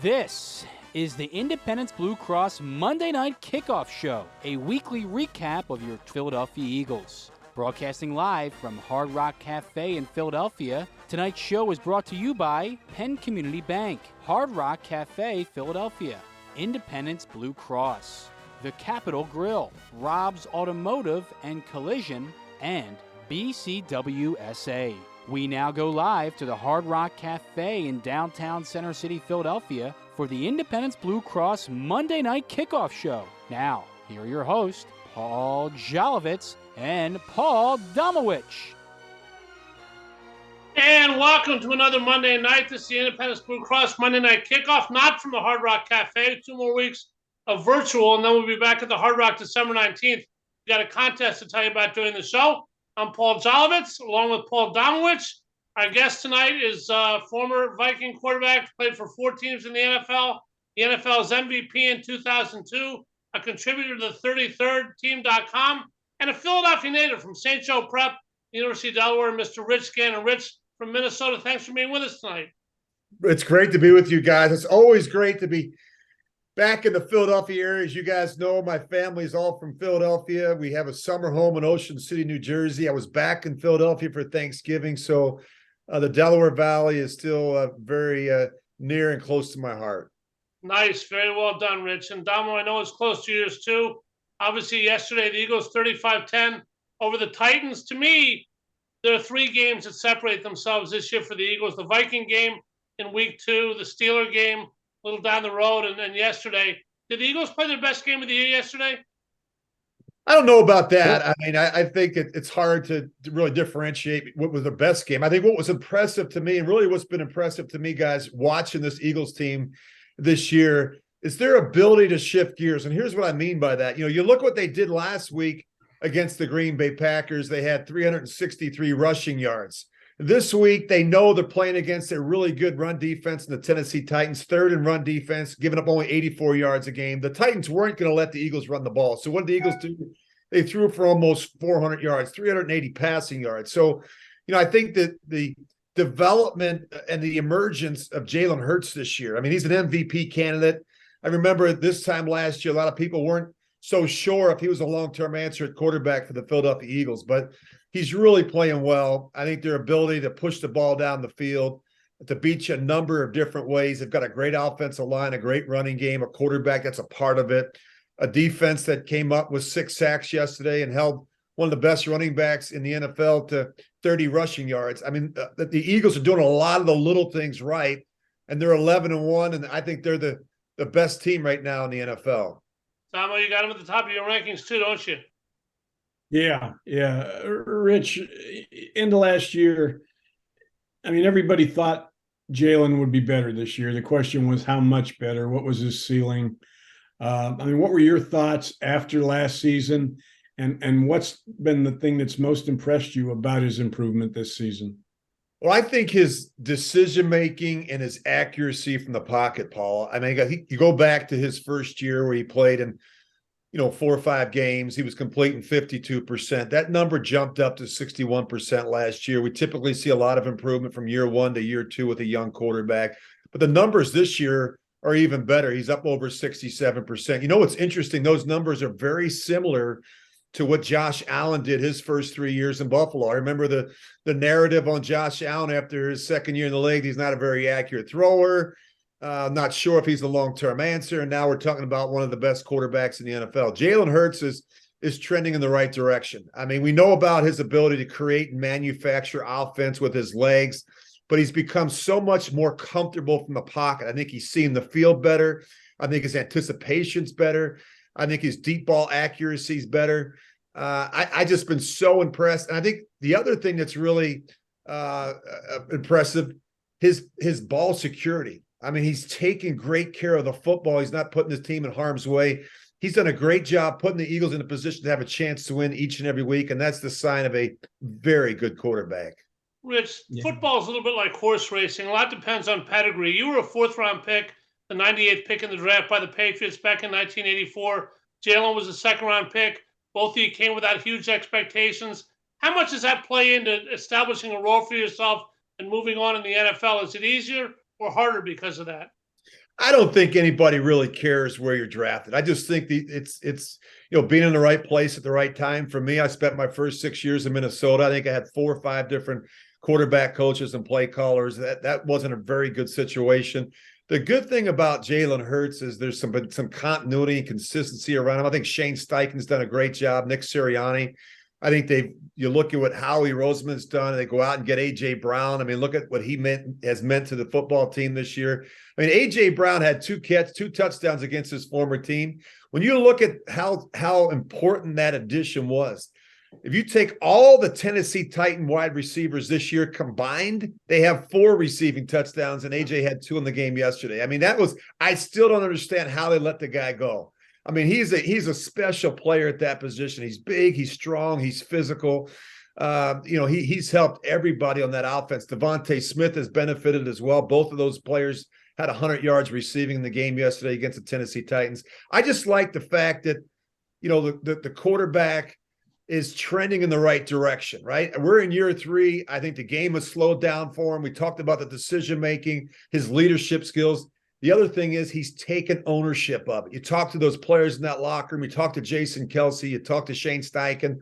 This is the Independence Blue Cross Monday Night Kickoff Show, a weekly recap of your Philadelphia Eagles. Broadcasting live from Hard Rock Cafe in Philadelphia, tonight's show is brought to you by Penn Community Bank, Hard Rock Cafe, Philadelphia, Independence Blue Cross, The Capitol Grill, Rob's Automotive and Collision, and BCWSA. We now go live to the Hard Rock Cafe in downtown Center City, Philadelphia for the Independence Blue Cross Monday Night Kickoff Show. Now, here are your hosts, Paul Jolovitz and Paul Domowitch. And welcome to another Monday night. This is the Independence Blue Cross Monday Night Kickoff, not from the Hard Rock Cafe. 2 more weeks of virtual, and then we'll be back at the Hard Rock December 19th. We got a contest to tell you about during the show. I'm Paul Jolovitz, along with Paul Domowitch. Our guest tonight is former Viking quarterback, played for 4 teams in the NFL. The NFL's MVP in 2002, a contributor to the 33rdteam.com, and a Philadelphia native from St. Joe Prep, University of Delaware, Mr. Rich Gannon. Rich from Minnesota, thanks for being with us tonight. It's great to be with you guys. It's always great to be back in the Philadelphia area. As you guys know, my family's all from Philadelphia. We have a summer home in Ocean City, New Jersey. I was back in Philadelphia for Thanksgiving, so the Delaware Valley is still very near and close to my heart. Nice. Very well done, Rich. And Damo, I know it's close to yours too. Obviously, yesterday, the Eagles 35-10 over the Titans. To me, there are 3 games that separate themselves this year for the Eagles. The Viking game in week 2, the Steeler game a little down the road, and then yesterday. Did the Eagles play their best game of the year yesterday? I don't know about that. I mean, I think it's hard to really differentiate what was the best game. I think what was impressive to me, and really what's been impressive to me, guys, watching this Eagles team this year, is their ability to shift gears. And here's what I mean by that. You know, you look what they did last week against the Green Bay Packers. They had 363 rushing yards. This week, they know they're playing against a really good run defense in the Tennessee Titans, 3rd in run defense, giving up only 84 yards a game. The Titans weren't going to let the Eagles run the ball. So what did the Eagles do? They threw for almost 400 yards, 380 passing yards. So, you know, I think that the development and the emergence of Jalen Hurts this year, I mean, he's an MVP candidate. I remember this time last year, a lot of people weren't so sure if he was a long-term answer at quarterback for the Philadelphia Eagles, but he's really playing well. I think their ability to push the ball down the field, to beat you a number of different ways. They've got a great offensive line, a great running game, a quarterback that's a part of it, a defense that came up with 6 sacks yesterday and held one of the best running backs in the NFL to 30 rushing yards. I mean, the Eagles are doing a lot of the little things right, and they're 11-1, and I think they're the best team right now in the NFL. Tomo, you got them at the top of your rankings too, don't you? Yeah. Rich, into last year, I mean, everybody thought Jalen would be better this year. The question was how much better? What was his ceiling? I mean, what were your thoughts after last season? And what's been the thing that's most impressed you about his improvement this season? Well, I think his decision-making and his accuracy from the pocket, Paul. I mean, you go back to his first year where he played in, 4 or 5 games. He was completing 52%. That number jumped up to 61% last year. We typically see a lot of improvement from year 1 to year 2 with a young quarterback. But the numbers this year are even better. He's up over 67%. You know what's interesting? Those numbers are very similar to what Josh Allen did his first 3 years in Buffalo. I remember the narrative on Josh Allen after his second year in the league. He's not a very accurate thrower. Not sure if he's the long-term answer. And now we're talking about one of the best quarterbacks in the NFL. Jalen Hurts is trending in the right direction. I mean, we know about his ability to create and manufacture offense with his legs, but he's become so much more comfortable from the pocket. I think he's seeing the field better. I think his anticipation's better. I think his deep ball accuracy is better. I just been so impressed. And I think the other thing that's really impressive, his ball security. I mean, he's taking great care of the football. He's not putting his team in harm's way. He's done a great job putting the Eagles in a position to have a chance to win each and every week, and that's the sign of a very good quarterback. Rich, football is a little bit like horse racing. A lot depends on pedigree. You were a 4th-round pick, the 98th pick in the draft by the Patriots back in 1984. Jalen was a 2nd-round pick. Both of you came without huge expectations. How much does that play into establishing a role for yourself and moving on in the NFL? Is it easier or harder because of that? I don't think anybody really cares where you're drafted. I just think it's being in the right place at the right time. For me, I spent my first 6 years in Minnesota. I think I had 4 or 5 different quarterback coaches and play callers. That wasn't a very good situation. The good thing about Jalen Hurts is there's some continuity and consistency around him. I think Shane Steichen's done a great job. Nick Sirianni. I think you look at what Howie Roseman's done. They go out and get A.J. Brown. I mean, look at what he has meant to the football team this year. I mean, A.J. Brown had 2 touchdowns against his former team. When you look at how important that addition was, if you take all the Tennessee Titan wide receivers this year combined, they have 4 receiving touchdowns, and A.J. had 2 in the game yesterday. I mean, I still don't understand how they let the guy go. I mean, he's a special player at that position. He's big, he's strong, he's physical. He's helped everybody on that offense. Devontae Smith has benefited as well. Both of those players had 100 yards receiving in the game yesterday against the Tennessee Titans. I just like the fact that, the quarterback is trending in the right direction, right? We're in year 3. I think the game has slowed down for him. We talked about the decision-making, his leadership skills. The other thing is he's taken ownership of it. You talk to those players in that locker room. You talk to Jason Kelsey. You talk to Shane Steichen.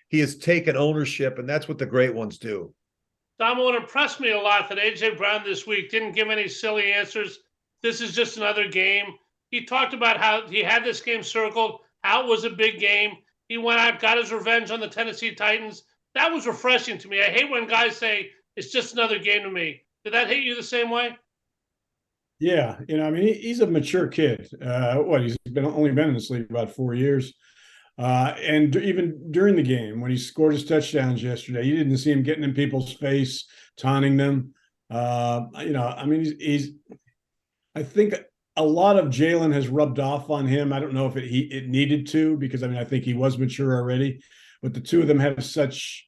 He has taken ownership, and that's what the great ones do. Dom, it impressed me a lot that A.J. Brown this week didn't give any silly answers. This is just another game. He talked about how he had this game circled, how it was a big game. He went out, got his revenge on the Tennessee Titans. That was refreshing to me. I hate when guys say, it's just another game to me. Did that hit you the same way? Yeah, I mean, he's a mature kid. He's only been in this league about 4 years. And even during the game, when he scored his touchdowns yesterday, you didn't see him getting in people's face, taunting them. I mean, I think a lot of Jalen has rubbed off on him. I don't know if it needed to, because I think he was mature already. But the two of them have such.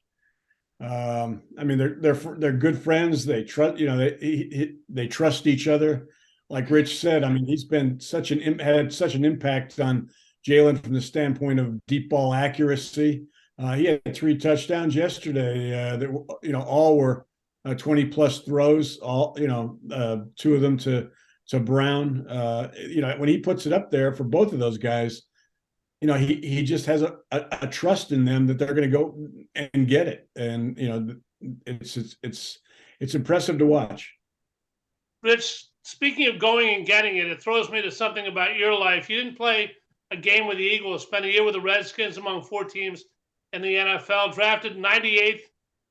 They're good friends. They trust. They trust each other. Like Rich said, I mean, he's been had such an impact on Jalen from the standpoint of deep ball accuracy. He had 3 touchdowns yesterday. That all were 20+ throws. All 2 of them to Brown. When he puts it up there for both of those guys, he just has a trust in them that they're going to go and get it, and it's impressive to watch. Rich, speaking of going and getting it, it throws me to something about your life. You didn't play a game with the Eagles, spent a year with the Redskins among 4 teams in the NFL, drafted 98th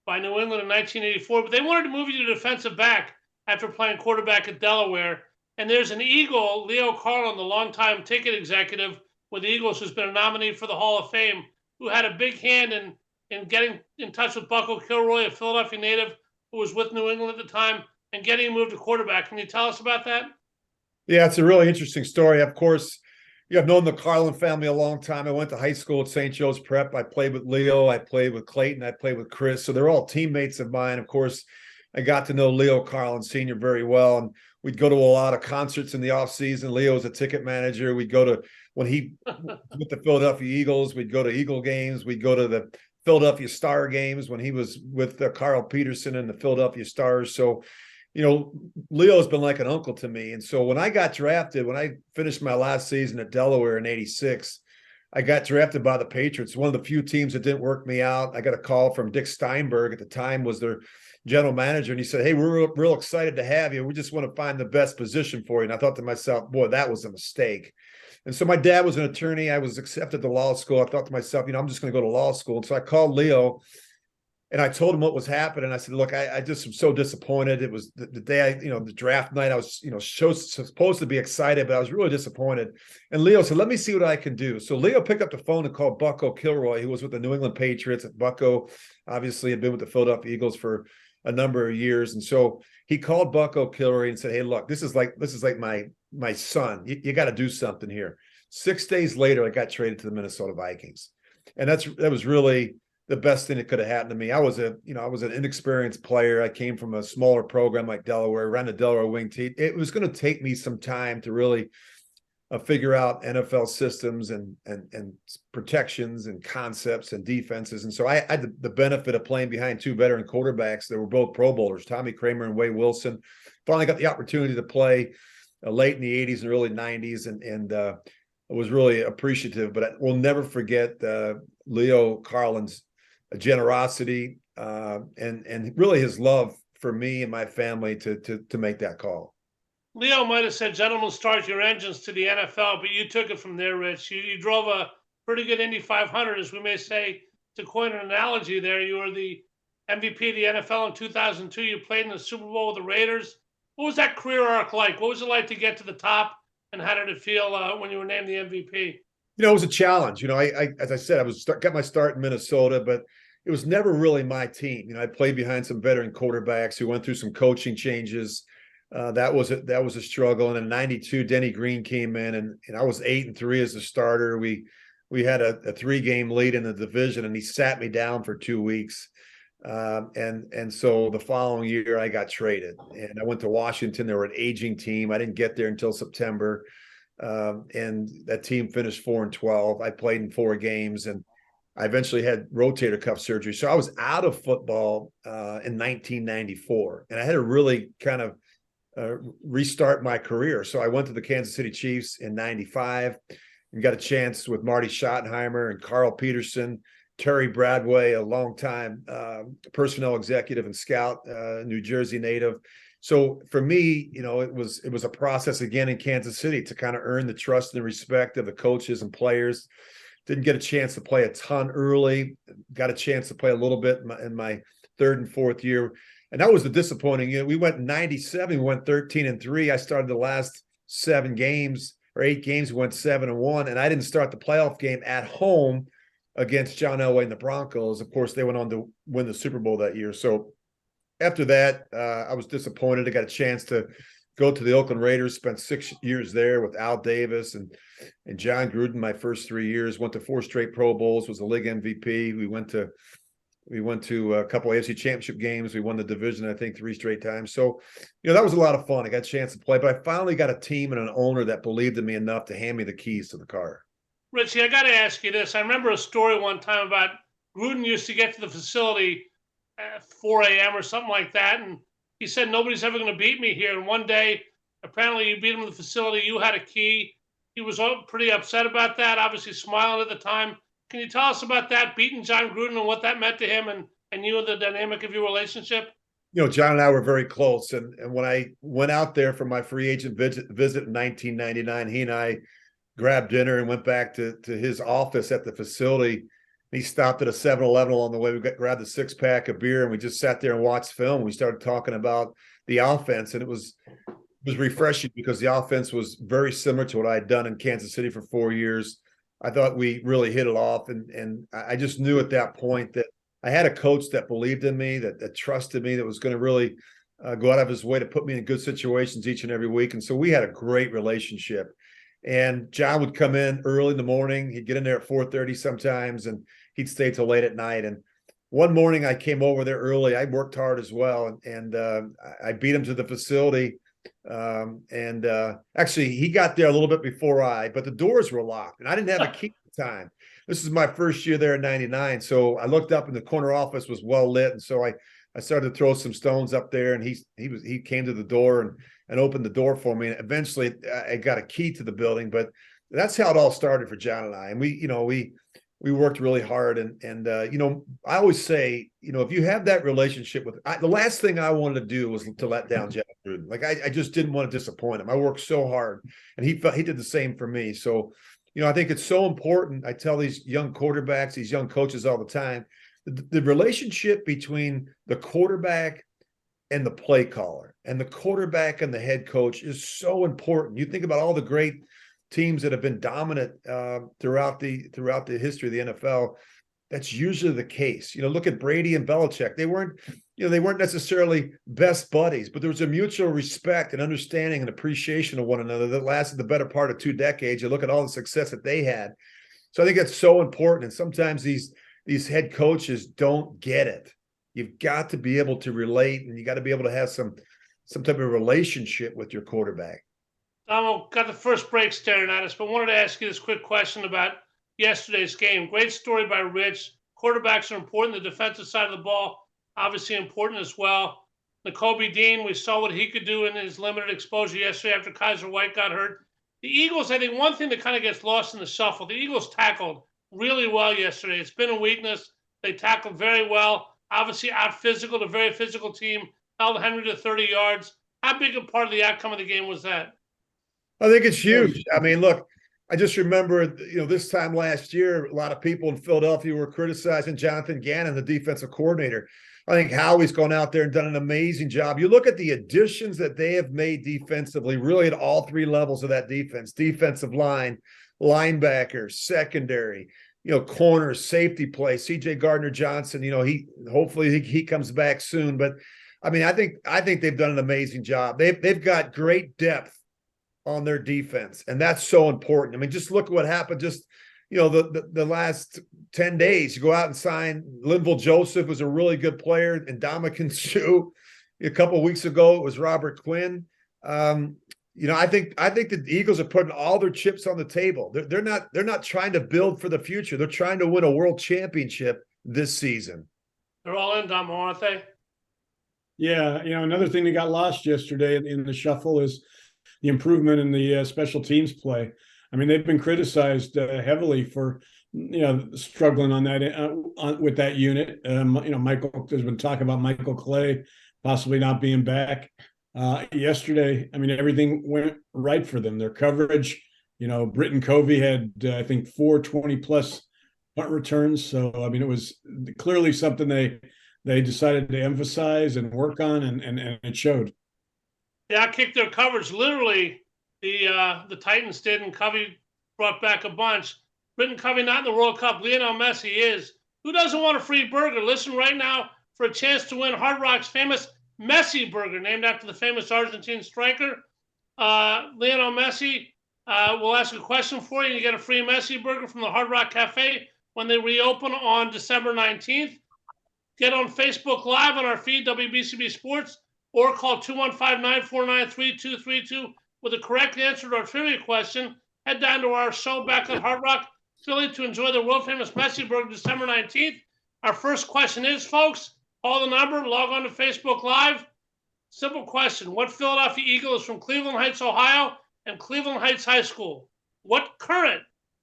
by New England in 1984, but they wanted to move you to defensive back after playing quarterback at Delaware. And there's an Eagle, Leo Carlin, the longtime ticket executive with the Eagles, who's been a nominee for the Hall of Fame, who had a big hand in getting in touch with Bucko Kilroy, a Philadelphia native who was with New England at the time, and getting him moved to quarterback. Can you tell us about that? Yeah, it's a really interesting story. Of course, I've known the Carlin family a long time. I went to high school at St. Joe's Prep. I played with Leo. I played with Clayton. I played with Chris. So they're all teammates of mine. Of course, I got to know Leo Carlin Sr. very well. And we'd go to a lot of concerts in the off season. Leo was a ticket manager. We'd go to, when he with the Philadelphia Eagles, we'd go to Eagle games. We'd go to the Philadelphia Star games when he was with Carl Peterson and the Philadelphia Stars. So, Leo's been like an uncle to me. And so when I got drafted, when I finished my last season at Delaware in 86, I got drafted by the Patriots, one of the few teams that didn't work me out. I got a call from Dick Steinberg, at the time was their general manager, and he said, "Hey, we're real excited to have you. We just want to find the best position for you." And I thought to myself, boy, that was a mistake. And so my dad was an attorney. I was accepted to law school. I thought to myself, I'm just going to go to law school. And so I called Leo and I told him what was happening. I said, "Look, I just am so disappointed. It was the day the draft night. I was, supposed to be excited, but I was really disappointed." And Leo said, "Let me see what I can do." So Leo picked up the phone and called Bucko Kilroy, who was with the New England Patriots. Bucko obviously had been with the Philadelphia Eagles for a number of years. And so he called Bucko Kilroy and said, "Hey, look, this is like my son. You got to do something here." 6 days later, I got traded to the Minnesota Vikings. And that was really the best thing that could have happened to me. I was an inexperienced player. I came from a smaller program like Delaware, ran the Delaware wing team. It was going to take me some time to really figure out NFL systems and protections and concepts and defenses. And so I had the benefit of playing behind 2 veteran quarterbacks that were both Pro Bowlers, Tommy Kramer and Wade Wilson. Finally got the opportunity to play late in the 80s and early 90s, and I was really appreciative. But I will never forget Leo Carlin's generosity and really his love for me and my family to make that call. Leo might have said, "Gentlemen, start your engines to the NFL," but you took it from there, Rich. You drove a pretty good Indy 500, as we may say, to coin an analogy there. You were the MVP of the NFL in 2002. You played in the Super Bowl with the Raiders. What was that career arc like? What was it like to get to the top, and how did it feel when you were named the MVP? It was a challenge. I as I said, got my start in Minnesota, but it was never really my team. I played behind some veteran quarterbacks who went through some coaching changes. That was a struggle. And in '92, Denny Green came in, and I was 8-3 as a starter. We had a 3-game lead in the division, and he sat me down for 2 weeks. And so the following year I got traded, and I went to Washington. They were an aging team. I didn't get there until September. And that team finished 4-12. I played in 4 games, and I eventually had rotator cuff surgery. So I was out of football in 1994, and I had to really kind of restart my career. So I went to the Kansas City Chiefs in '95 and got a chance with Marty Schottenheimer and Carl Peterson, Terry Bradway, a longtime personnel executive and scout, New Jersey native. So for me, it was a process again in Kansas City to kind of earn the trust and the respect of the coaches and players. Didn't get a chance to play a ton early. Got a chance to play a little bit in my 3rd and 4th year. And that was the disappointing year. We went in '97, we went 13-3. I started the last 7 games or 8 games, we went 7-1. And I didn't start the playoff game at home against John Elway and the Broncos. Of course, they went on to win the Super Bowl that year. So after that, I was disappointed. I got a chance to go to the Oakland Raiders, spent 6 years there with Al Davis and John Gruden. My first 3 years, went to 4 straight Pro Bowls, was the league MVP. We went to a couple of AFC championship games. We won the division, I think, 3 straight times. So, that was a lot of fun. I got a chance to play, but I finally got a team and an owner that believed in me enough to hand me the keys to the car. Richie, I got to ask you this. I remember a story one time about Gruden used to get to the facility at 4 a.m. or something like that, and he said, "Nobody's ever going to beat me here." And one day, apparently you beat him in the facility. You had a key. He was pretty upset about that, obviously smiling at the time. Can you tell us about that, beating John Gruden, and what that meant to him and you and the dynamic of your relationship? John and I were very close. And when I went out there for my free agent visit in 1999, he and I grabbed dinner and went back to his office at the facility. He stopped at a 7-Eleven along the way. We grabbed a 6-pack of beer, and we just sat there and watched film. We started talking about the offense, and it was refreshing because the offense was very similar to what I had done in Kansas City for 4 years. I thought we really hit it off, and I just knew at that point that I had a coach that believed in me, that trusted me, that was going to really go out of his way to put me in good situations each and every week. And so we had a great relationship. And John would come in early in the morning. He'd get in there at 4:30 sometimes, and he'd stay till late at night. And one morning I came over there early. I worked hard as well, and I beat him to the facility. Actually, he got there a little bit before but the doors were locked, and I didn't have a key at the time. This is my first year there in '99. So I looked up, and the corner office was well lit. And so I started to throw some stones up there, and he came to the door and opened the door for me. And eventually I got a key to the building, but that's how it all started for John and I. And we worked really hard. And I always say, if you have that relationship the last thing I wanted to do was to let down John Gruden. Like I just didn't want to disappoint him. I worked so hard, and he did the same for me. So, I think it's so important. I tell these young quarterbacks, these young coaches all the time, the relationship between the quarterback and the play caller and the quarterback and the head coach is so important. You think about all the great teams that have been dominant throughout the history of the NFL. That's usually the case. Look at Brady and Belichick. They weren't necessarily best buddies, but there was a mutual respect and understanding and appreciation of one another that lasted the better part of 2 decades. You look at all the success that they had. So I think that's so important. And sometimes these head coaches don't get it. You've got to be able to relate, and you got to be able to have some type of relationship with your quarterback. Got the first break staring at us, but wanted to ask you this quick question about yesterday's game. Great story by Rich. Quarterbacks are important. The defensive side of the ball, obviously important as well. Nakobe Dean, we saw what he could do in his limited exposure yesterday after Kaiser White got hurt. The Eagles, I think one thing that kind of gets lost in the shuffle, the Eagles tackled really well yesterday. It's been a weakness. They tackled very well. Obviously out-physical, a very physical team, held Henry to 30 yards. How big a part of the outcome of the game was that? I think it's huge. I mean, look, I just remember, this time last year, a lot of people in Philadelphia were criticizing Jonathan Gannon, the defensive coordinator. I think Howie's gone out there and done an amazing job. You look at the additions that they have made defensively, really at all three levels of that defense: defensive line, linebackers, secondary, corners, safety play. CJ Gardner-Johnson, hopefully he comes back soon. But I mean, I think they've done an amazing job. They've got great depth on their defense, and that's so important. I mean, just look at what happened just the last 10 days. You go out and sign Linval Joseph, was a really good player, and Ndamukong Suh. A couple of weeks ago it was Robert Quinn. I think the Eagles are putting all their chips on the table. They're not trying to build for the future. They're trying to win a world championship this season. They're all in, Damo, aren't they? Yeah, another thing that got lost yesterday in the shuffle is the improvement in the special teams play. I mean, they've been criticized heavily for, struggling on that with that unit. Michael, there's been talk about Michael Clay possibly not being back. Yesterday, I mean, everything went right for them. Their coverage, Britton Covey had, I think, 420-plus punt returns. So, I mean, it was clearly something they decided to emphasize and work on, and it showed. Yeah, I kicked their coverage. Literally, the Titans did, and Covey brought back a bunch. Britton Covey not in the World Cup. Lionel Messi is. Who doesn't want a free burger? Listen right now for a chance to win Hard Rock's famous Messi burger, named after the famous Argentine striker. Lionel Messi, we'll ask a question for you. You get a free Messi burger from the Hard Rock Cafe when they reopen on December 19th. Get on Facebook Live on our feed, WBCB Sports, or call 215-949-3232 with a correct answer to our trivia question. Head down to our show back at Hard Rock Philly to enjoy the world-famous Messi burger December 19th. Our first question is, folks, call the number, log on to Facebook Live. Simple question. What Philadelphia Eagle is from Cleveland Heights, Ohio, and Cleveland Heights High School? What current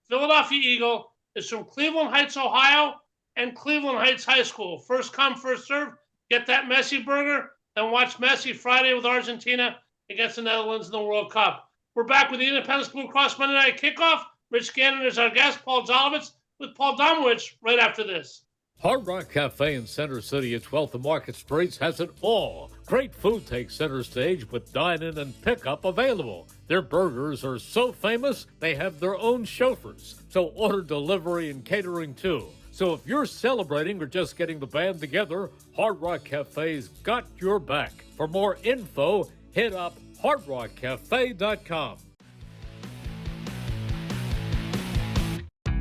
Philadelphia Eagle is from Cleveland Heights, Ohio, and Cleveland Heights High School? First come, first serve. Get that Messi burger, then watch Messi Friday with Argentina against the Netherlands in the World Cup. We're back with the Independence Blue Cross Monday Night Kickoff. Rich Gannon is our guest, Paul Jolovitz, with Paul Domowitch right after this. Hard Rock Cafe in Center City at 12th and Market Streets has it all. Great food takes center stage with dine-in and pickup available. Their burgers are so famous, they have their own chauffeurs. So order delivery and catering too. So if you're celebrating or just getting the band together, Hard Rock Cafe's got your back. For more info, hit up hardrockcafe.com.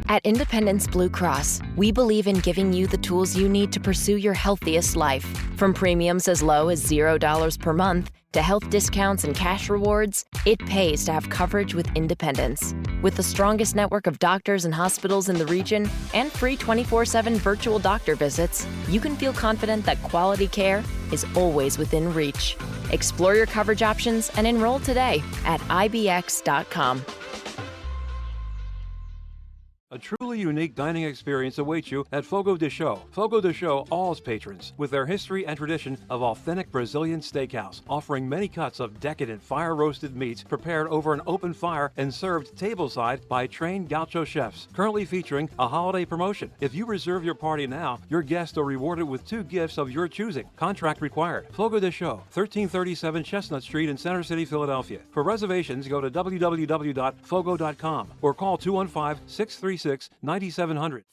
At Independence Blue Cross, we believe in giving you the tools you need to pursue your healthiest life. From premiums as low as $0 per month to health discounts and cash rewards, it pays to have coverage with Independence. With the strongest network of doctors and hospitals in the region and free 24/7 virtual doctor visits, you can feel confident that quality care is always within reach. Explore your coverage options and enroll today at ibx.com. A truly unique dining experience awaits you at Fogo de Chão. Fogo de Chão awes patrons with their history and tradition of authentic Brazilian steakhouse, offering many cuts of decadent fire-roasted meats prepared over an open fire and served tableside by trained gaucho chefs. Currently featuring a holiday promotion. If you reserve your party now, your guests are rewarded with 2 gifts of your choosing. Contract required. Fogo de Chão, 1337 Chestnut Street in Center City, Philadelphia. For reservations, go to www.fogo.com or call 215-636-9700.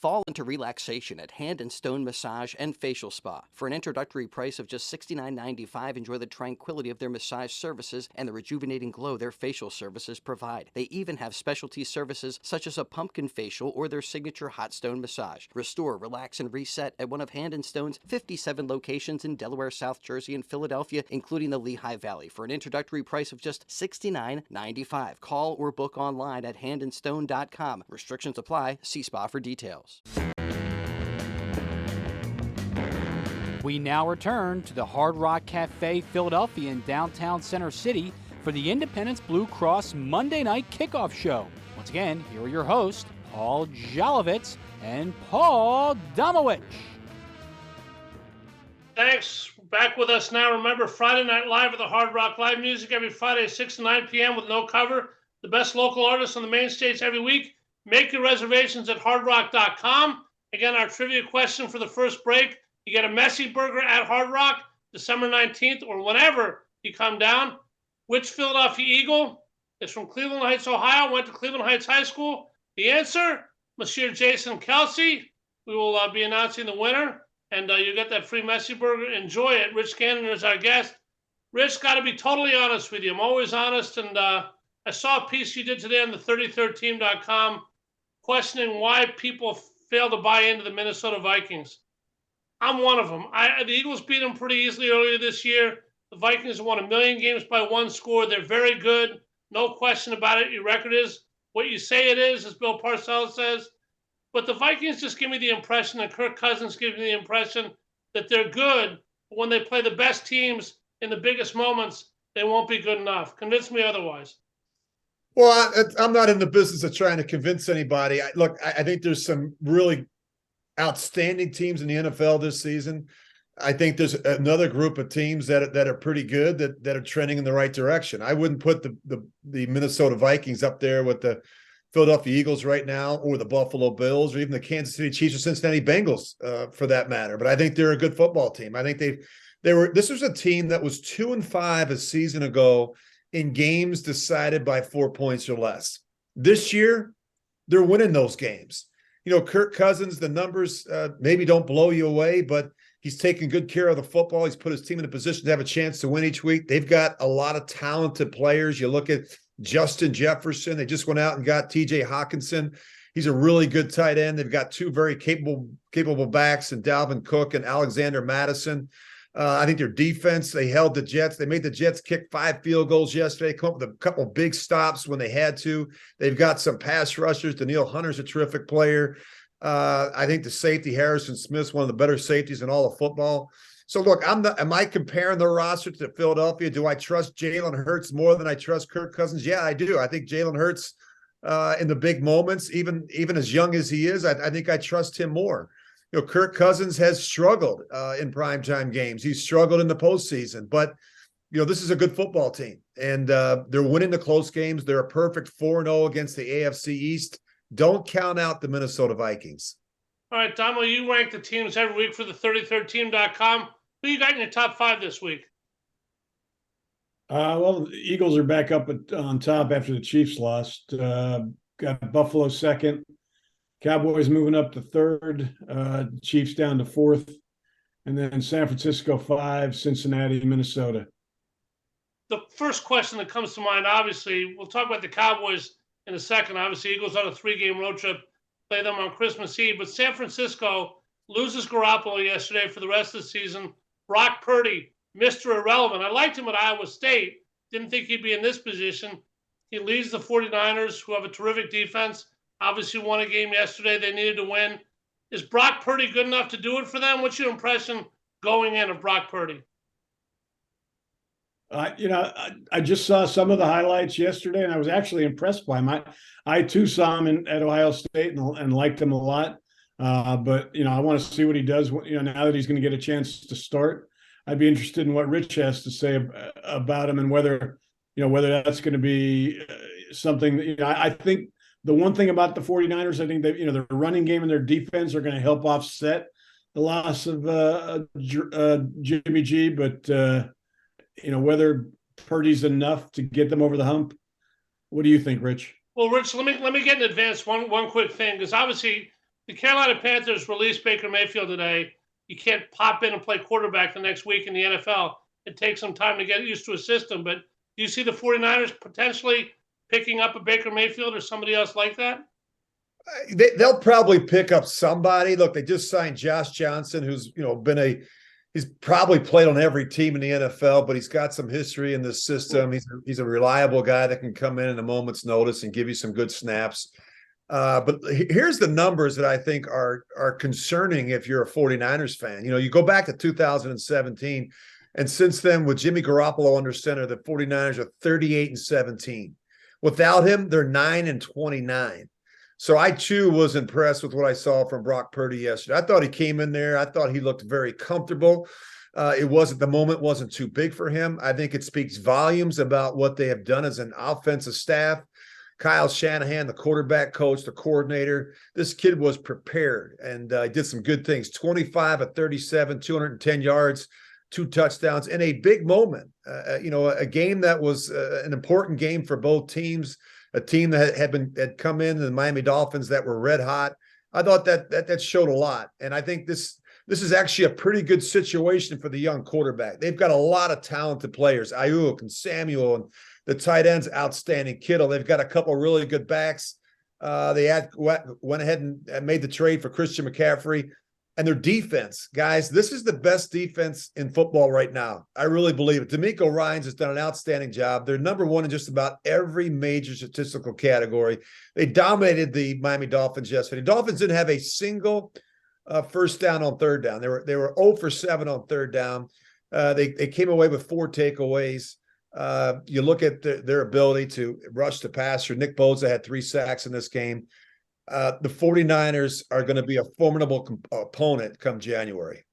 Fall into relaxation at Hand & Stone Massage and Facial Spa. For an introductory price of just $69.95, enjoy the tranquility of their massage services and the rejuvenating glow their facial services provide. They even have specialty services such as a pumpkin facial or their signature hot stone massage. Restore, relax, and reset at one of Hand & Stone's 57 locations in Delaware, South Jersey, and Philadelphia, including the Lehigh Valley, for an introductory price of just $69.95. Call or book online at handandstone.com. Restrictions apply. See Spa for details. We now return to the Hard Rock Cafe Philadelphia in downtown Center City for the Independence Blue Cross Monday Night Kickoff Show. Once again, here are your hosts, Paul Jolovitz and Paul Domowitch. Thanks. Back with us now. Remember, Friday Night Live at the Hard Rock. Live music every Friday, 6 to 9 p.m. with no cover. The best local artists on the main stage every week. Make your reservations at hardrock.com. Again, our trivia question for the first break. You get a messy burger at Hard Rock December 19th or whenever you come down. Which Philadelphia Eagle is from Cleveland Heights, Ohio, went to Cleveland Heights High School? The answer, Monsieur Jason Kelsey. We will be announcing the winner, and you get that free messy burger. Enjoy it. Rich Gannon is our guest. Rich, got to be totally honest with you. I'm always honest, and I saw a piece you did today on the 33rdteam.com questioning why people fail to buy into the Minnesota Vikings. I'm one of them. The Eagles beat them pretty easily earlier this year. The Vikings won 1 million games by one score. They're very good. No question about it. Your record is what you say it is, as Bill Parcells says. But the Vikings just give me the impression, and Kirk Cousins gives me the impression that they're good. But when they play the best teams in the biggest moments, they won't be good enough. Convince me otherwise. Well, I'm not in the business of trying to convince anybody. I think there's some really outstanding teams in the NFL this season. I think there's another group of teams that are pretty good that are trending in the right direction. I wouldn't put the Minnesota Vikings up there with the Philadelphia Eagles right now, or the Buffalo Bills, or even the Kansas City Chiefs or Cincinnati Bengals, for that matter. But I think they're a good football team. I think this was a team that was 2-5 a season ago in games decided by 4 points or less. This year, they're winning those games. Kirk Cousins, the numbers maybe don't blow you away, but he's taking good care of the football. He's put his team in a position to have a chance to win each week. They've got a lot of talented players. You look at Justin Jefferson. They just went out and got TJ Hawkinson. He's a really good tight end. They've got two very capable backs in Dalvin Cook and Alexander Madison. I think their defense, they held the Jets. They made the Jets kick 5 field goals yesterday, come up with a couple big stops when they had to. They've got some pass rushers. Danielle Hunter's a terrific player. I think the safety, Harrison Smith's one of the better safeties in all of football. So, look, am I comparing the roster to Philadelphia? Do I trust Jalen Hurts more than I trust Kirk Cousins? Yeah, I do. I think Jalen Hurts in the big moments, even as young as he is, I think I trust him more. Kirk Cousins has struggled in primetime games. He's struggled in the postseason. But, this is a good football team. And they're winning the close games. They're a perfect 4-0 against the AFC East. Don't count out the Minnesota Vikings. All right, Domo, you rank the teams every week for the 33rdteam.com. Who you got in your top 5 this week? Well, the Eagles are back up on top after the Chiefs lost. Got Buffalo second. Cowboys moving up to third. Chiefs down to fourth. And then San Francisco 5, Cincinnati, Minnesota. The first question that comes to mind, obviously, we'll talk about the Cowboys in a second. Obviously, Eagles on a 3-game road trip, play them on Christmas Eve. But San Francisco loses Garoppolo yesterday for the rest of the season. Brock Purdy, Mr. Irrelevant. I liked him at Iowa State. Didn't think he'd be in this position. He leads the 49ers, who have a terrific defense. Obviously won a game yesterday they needed to win. Is Brock Purdy good enough to do it for them? What's your impression going in of Brock Purdy? I just saw some of the highlights yesterday, and I was actually impressed by him. I too saw him at Ohio State and liked him a lot. But I want to see what he does. Now that he's going to get a chance to start, I'd be interested in what Rich has to say about him and whether that's going to be something. I think the one thing about the 49ers, I think that their running game and their defense are going to help offset the loss of Jimmy G. But whether Purdy's enough to get them over the hump. What do you think, Rich? Well, Rich, let me get in advance one quick thing, because obviously the Carolina Panthers released Baker Mayfield today. You can't pop in and play quarterback the next week in the NFL. It takes some time to get used to a system. But do you see the 49ers potentially picking up a Baker Mayfield or somebody else like that? They'll probably pick up somebody. Look, they just signed Josh Johnson, who's he's probably played on every team in the NFL, but he's got some history in this system. He's a reliable guy that can come in a moment's notice and give you some good snaps. But here's the numbers that I think are concerning if you're a 49ers fan. You go back to 2017, and since then, with Jimmy Garoppolo under center, the 49ers are 38-17. Without him, they're 9-29. So I too was impressed with what I saw from Brock Purdy yesterday. I thought he came in there. I thought he looked very comfortable. The moment wasn't too big for him. I think it speaks volumes about what they have done as an offensive staff. Kyle Shanahan, the quarterback coach, the coordinator, this kid was prepared and did some good things. 25 of 37, 210 yards, 2 touchdowns in a big moment. A game that was an important game for both teams. A team that had come in, the Miami Dolphins, that were red hot. I thought that showed a lot, and I think this is actually a pretty good situation for the young quarterback. They've got a lot of talented players, Ayuk and Samuel, and the tight ends outstanding. Kittle. They've got a couple really good backs. They went ahead and made the trade for Christian McCaffrey. And their defense, guys, this is the best defense in football right now. I really believe it. D'Amico Ryans has done an outstanding job. They're number one in just about every major statistical category. They dominated the Miami Dolphins yesterday. Dolphins didn't have a single first down on third down. They were 0 for 7 on third down. They came away with 4 takeaways. You look at their ability to rush the passer. Nick Bosa had 3 sacks in this game. The 49ers are going to be a formidable opponent come January.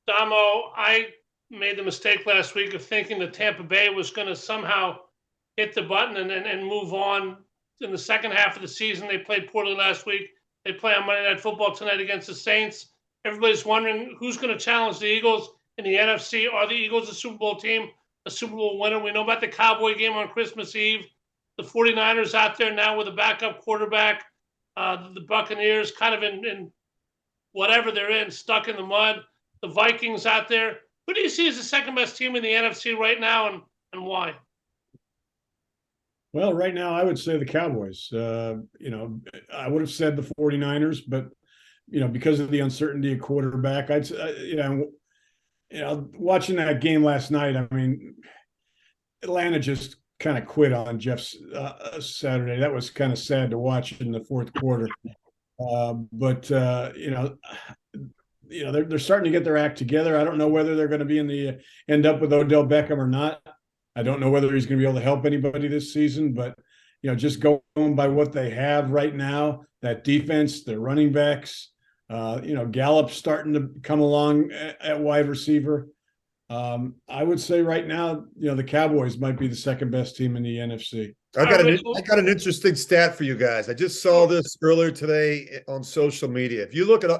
Damo, I made the mistake last week of thinking that Tampa Bay was going to somehow hit the button and move on in the second half of the season. They played poorly last week. They play on Monday Night Football tonight against the Saints. Everybody's wondering who's going to challenge the Eagles in the NFC. Are the Eagles a Super Bowl team, a Super Bowl winner? We know about the Cowboy game on Christmas Eve. The 49ers out there now with a backup quarterback. The Buccaneers kind of in whatever they're in, stuck in the mud. The Vikings out there. Who do you see as the second best team in the NFC right now, and why? Well, right now I would say the Cowboys. I would have said the 49ers, but because of the uncertainty of quarterback, watching that game last night, I mean, Atlanta just kind of quit on Jeff's Saturday. That was kind of sad to watch in the fourth quarter. But they're starting to get their act together. I don't know whether they're going to end up with Odell Beckham or not. I don't know whether he's going to be able to help anybody this season, but just going by what they have right now, that defense, their running backs, Gallup's starting to come along at wide receiver. I would say right now, the Cowboys might be the second best team in the NFC. I got an interesting stat for you guys. I just saw this earlier today on social media. If you look at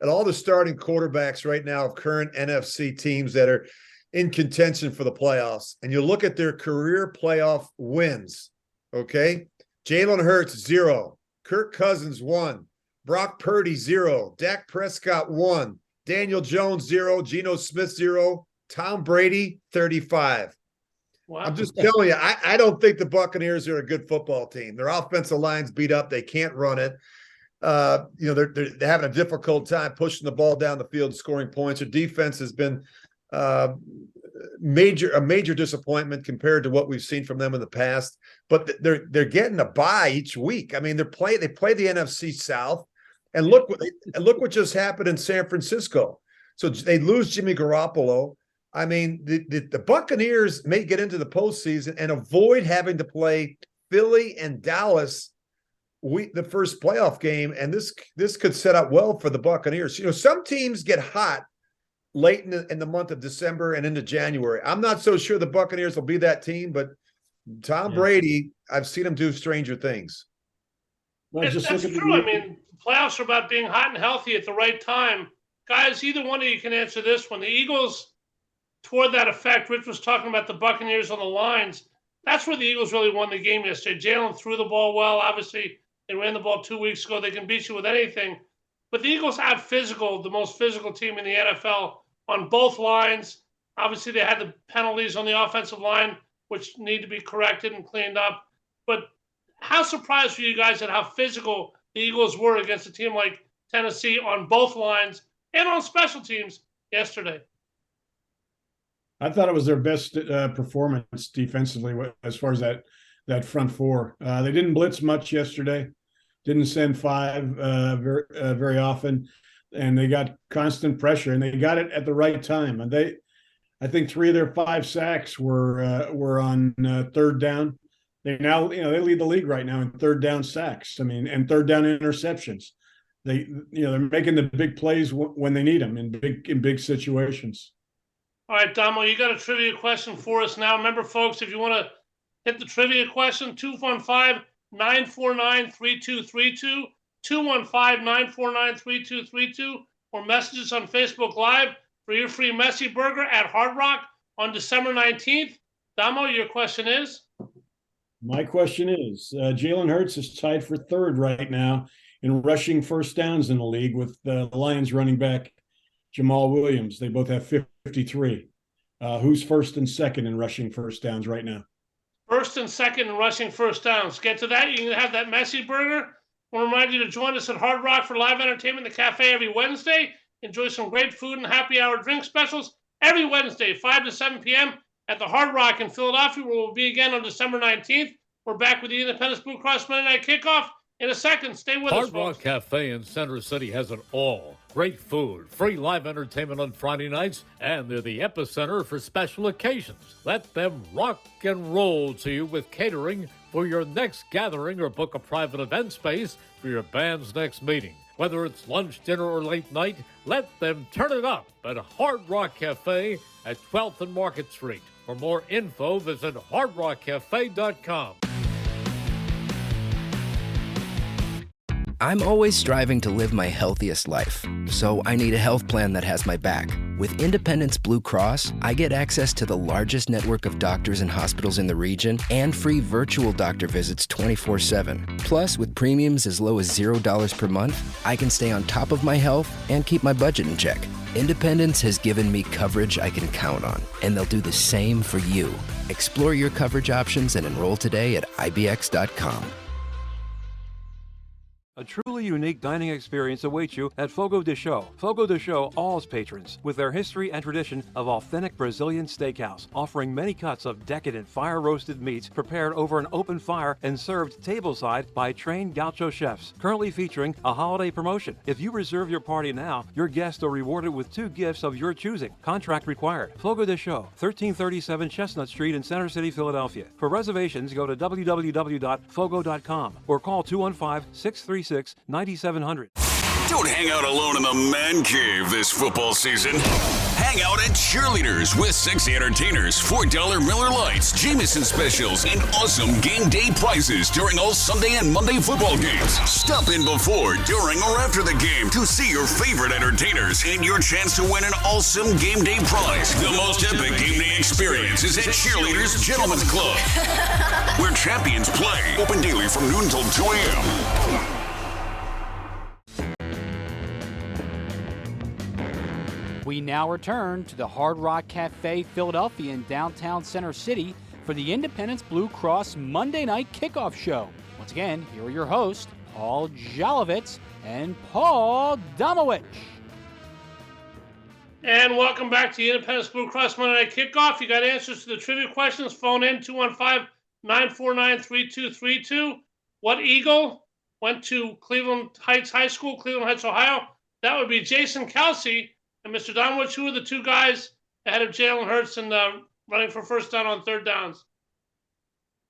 all the starting quarterbacks right now of current NFC teams that are in contention for the playoffs, and you look at their career playoff wins, okay? Jalen Hurts, 0. Kirk Cousins, 1. Brock Purdy, 0. Dak Prescott, 1. Daniel Jones, 0. Geno Smith, 0. Tom Brady, 35. Wow. I'm just telling you, I don't think the Buccaneers are a good football team. Their offensive line's beat up. They can't run it. They're having a difficult time pushing the ball down the field, scoring points. Their defense has been a major disappointment compared to what we've seen from them in the past. But they're getting a bye each week. I mean, they play the NFC South, and look what just happened in San Francisco. So they lose Jimmy Garoppolo. I mean, the Buccaneers may get into the postseason and avoid having to play Philly and Dallas the first playoff game, and this could set up well for the Buccaneers. Some teams get hot late in the month of December and into January. I'm not so sure the Buccaneers will be that team, but Tom Brady, I've seen him do stranger things. Well, that's true. I mean, playoffs are about being hot and healthy at the right time. Guys, either one of you can answer this one. The Eagles, toward that effect, Rich was talking about the Buccaneers on the lines. That's where the Eagles really won the game yesterday. Jalen threw the ball well. Obviously, they ran the ball 2 weeks ago. They can beat you with anything. But the Eagles out-physical the most physical team in the NFL on both lines. Obviously, they had the penalties on the offensive line, which need to be corrected and cleaned up. But how surprised were you guys at how physical the Eagles were against a team like Tennessee on both lines and on special teams yesterday? I thought it was their best performance defensively as far as that front four. They didn't blitz much yesterday. didn't send five very often, and they got constant pressure, and they got it at the right time. And I think 3 of their 5 sacks were on third down. They now, they lead the league right now in third down sacks. I mean, and third down interceptions. They're making the big plays when they need them in big situations. All right, Domo, you got a trivia question for us now. Remember, folks, if you want to hit the trivia question, 215-949-3232, 215-949-3232, or message us on Facebook Live for your free Messy Burger at Hard Rock on December 19th. Domo, your question is? My question is, Jalen Hurts is tied for third right now in rushing first downs in the league with the Lions running back Jamal Williams. They both have 53. Who's first and second in rushing first downs right now? First and second in rushing first downs. Get to that. You can have that Messy Burger. I want to remind you to join us at Hard Rock for live entertainment in the cafe every Wednesday. Enjoy some great food and happy hour drink specials every Wednesday, 5 to 7 p.m. at the Hard Rock in Philadelphia, where we'll be again on December 19th. We're back with the Independence Blue Cross Monday Night Kickoff in a second. Stay with us, Hard Rock Cafe in Center City has it all. Great food, free live entertainment on Friday nights, and they're the epicenter for special occasions. Let them rock and roll to you with catering for your next gathering, or book a private event space for your band's next meeting. Whether it's lunch, dinner, or late night, let them turn it up at Hard Rock Cafe at 12th and Market Street. For more info, visit hardrockcafe.com. I'm always striving to live my healthiest life, so I need a health plan that has my back. With Independence Blue Cross, I get access to the largest network of doctors and hospitals in the region and free virtual doctor visits 24/7. Plus, with premiums as low as $0 per month, I can stay on top of my health and keep my budget in check. Independence has given me coverage I can count on, and they'll do the same for you. Explore your coverage options and enroll today at ibx.com. A truly unique dining experience awaits you at Fogo de Chão. Fogo de Chão awes patrons with their history and tradition of authentic Brazilian steakhouse, offering many cuts of decadent fire-roasted meats prepared over an open fire and served tableside by trained gaucho chefs. Currently featuring a holiday promotion. If you reserve your party now, your guests are rewarded with 2 gifts of your choosing. Contract required. Fogo de Chão, 1337 Chestnut Street in Center City, Philadelphia. For reservations, go to www.fogo.com or call 215-636-9700. Don't hang out alone in the man cave this football season. Hang out at Cheerleaders with sexy entertainers, $4 Miller Lights, Jameson specials, and awesome game day prizes during all Sunday and Monday football games. Stop in before, during, or after the game to see your favorite entertainers and your chance to win an awesome game day prize. The most epic game day experience is at Cheerleaders Gentlemen's Club, where champions play. Open daily from noon till 2 a.m. We now return to the Hard Rock Cafe, Philadelphia in downtown Center City for the Independence Blue Cross Monday Night Kickoff Show. Once again, here are your hosts, Paul Jolovitz and Paul Domowitch. And welcome back to the Independence Blue Cross Monday Night Kickoff. You got answers to the trivia questions. Phone in 215-949-3232. What Eagle went to Cleveland Heights High School, Cleveland Heights, Ohio? That would be Jason Kelsey. And Mr. Domowitch, who are the 2 guys ahead of Jalen Hurts and running for first down on third downs?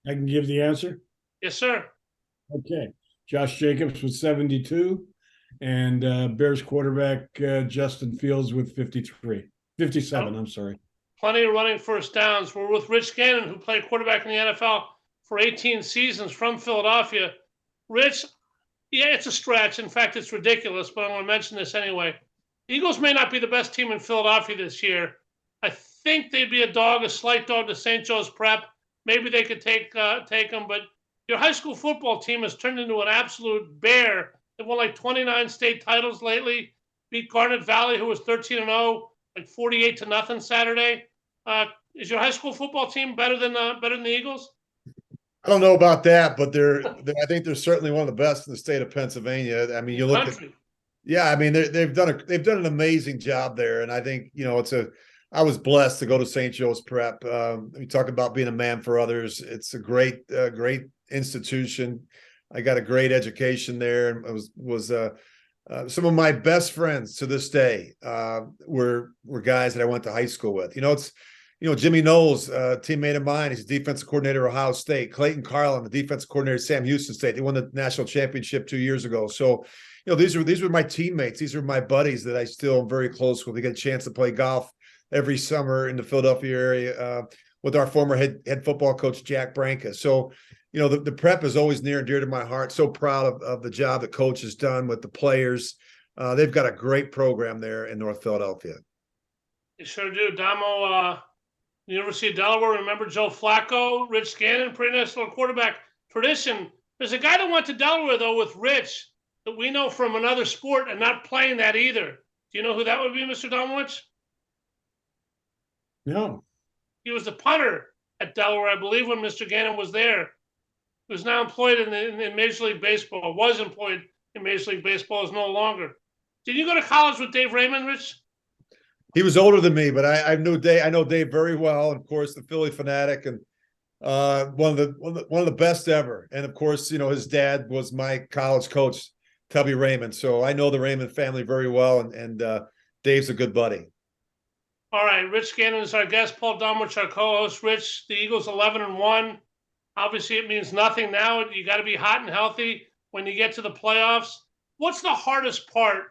I can give the answer? Yes, sir. Okay. Josh Jacobs with 72, and Bears quarterback Justin Fields with 57, I'm sorry. Plenty of running first downs. We're with Rich Gannon, who played quarterback in the NFL for 18 seasons from Philadelphia. Rich, yeah, it's a stretch. In fact, it's ridiculous, but I want to mention this anyway. Eagles may not be the best team in Philadelphia this year. I think they'd be a slight dog to St. Joe's Prep. Maybe they could take them, but your high school football team has turned into an absolute bear. They've won like 29 state titles lately. Beat Garnet Valley, who was 13-0, like 48-0 Saturday. Is your high school football team better than the Eagles? I don't know about that, but I think they're certainly one of the best in the state of Pennsylvania. I mean, you look at. Yeah, I mean they've done an amazing job there, and I think I was blessed to go to St. Joe's Prep. You talk about being a man for others. It's a great institution. I got a great education there, and was some of my best friends to this day were guys that I went to high school with. Jimmy Knowles, a teammate of mine, he's a defensive coordinator at Ohio State. Clayton Carlin, the defensive coordinator at Sam Houston State. They won the national championship 2 years ago. So, these were my teammates. These are my buddies that I still am very close with. We get a chance to play golf every summer in the Philadelphia area with our former head football coach, Jack Branca. So, the prep is always near and dear to my heart. So proud of the job that coach has done with the players. They've got a great program there in North Philadelphia. You sure do. Damo, University of Delaware, remember Joe Flacco, Rich Gannon, pretty nice little quarterback tradition. There's a guy that went to Delaware, though, with Rich that we know from another sport and not playing that either. Do you know who that would be, Mr. Domowitch? No. He was the punter at Delaware, I believe, when Mr. Gannon was there. He was now employed in Major League Baseball, was employed in Major League Baseball, is no longer. Did you go to college with Dave Raymond, Rich? He was older than me, but I know Dave very well. And of course, the Philly fanatic, and one of the best ever. And of course, his dad was my college coach, Tubby Raymond. So I know the Raymond family very well, and Dave's a good buddy. All right, Rich Gannon is our guest. Paul Domowitch, our co-host. Rich, the Eagles 11-1. Obviously, it means nothing now. You got to be hot and healthy when you get to the playoffs. What's the hardest part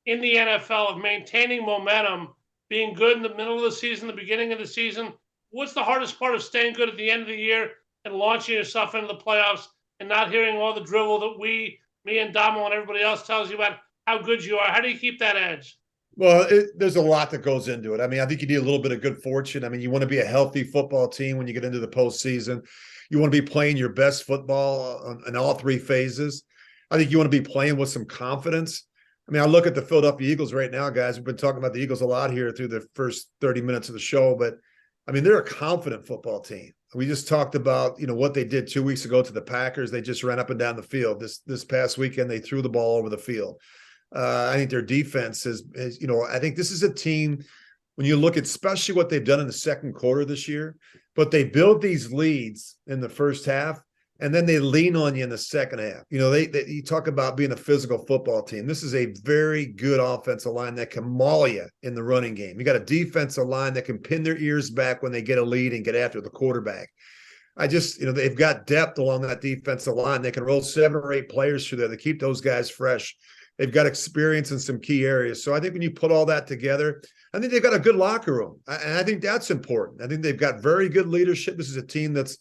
in the NFL of maintaining momentum, being good in the middle of the season, the beginning of the season? What's the hardest part of staying good at the end of the year and launching yourself into the playoffs and not hearing all the drivel that me and Damo and everybody else tells you about how good you are? How do you keep that edge? Well, there's a lot that goes into it. I mean, I think you need a little bit of good fortune. I mean, you want to be a healthy football team when you get into the postseason. You want to be playing your best football in all three phases. I think you want to be playing with some confidence. I mean, I look at the Philadelphia Eagles right now, guys. We've been talking about the Eagles a lot here through the first 30 minutes of the show, but I mean, they're a confident football team. We just talked about, what they did 2 weeks ago to the Packers. They just ran up and down the field. This past weekend, they threw the ball over the field. I think their defense is, I think this is a team, when you look at especially what they've done in the second quarter this year, but they build these leads in the first half, and then they lean on you in the second half. You talk about being a physical football team. This is a very good offensive line that can maul you in the running game. You got a defensive line that can pin their ears back when they get a lead and get after the quarterback. They've got depth along that defensive line. They can roll 7 or 8 players through there to keep those guys fresh. They've got experience in some key areas. So I think when you put all that together, I think they've got a good locker room. And I think that's important. I think they've got very good leadership. This is a team that's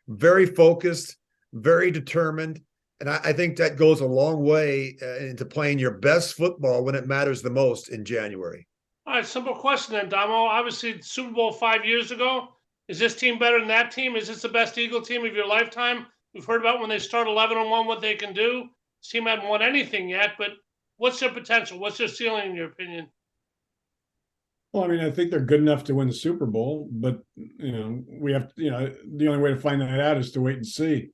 very focused, very determined. And I think that goes a long way into playing your best football when it matters the most in January. All right, simple question then, Damo. Obviously, Super Bowl 5 years ago. Is this team better than that team? Is this the best Eagle team of your lifetime? We've heard about when they start 11-1, what they can do. This team hasn't won anything yet, but what's their potential? What's their ceiling, in your opinion? Well, I mean, I think they're good enough to win the Super Bowl, but, we have, the only way to find that out is to wait and see.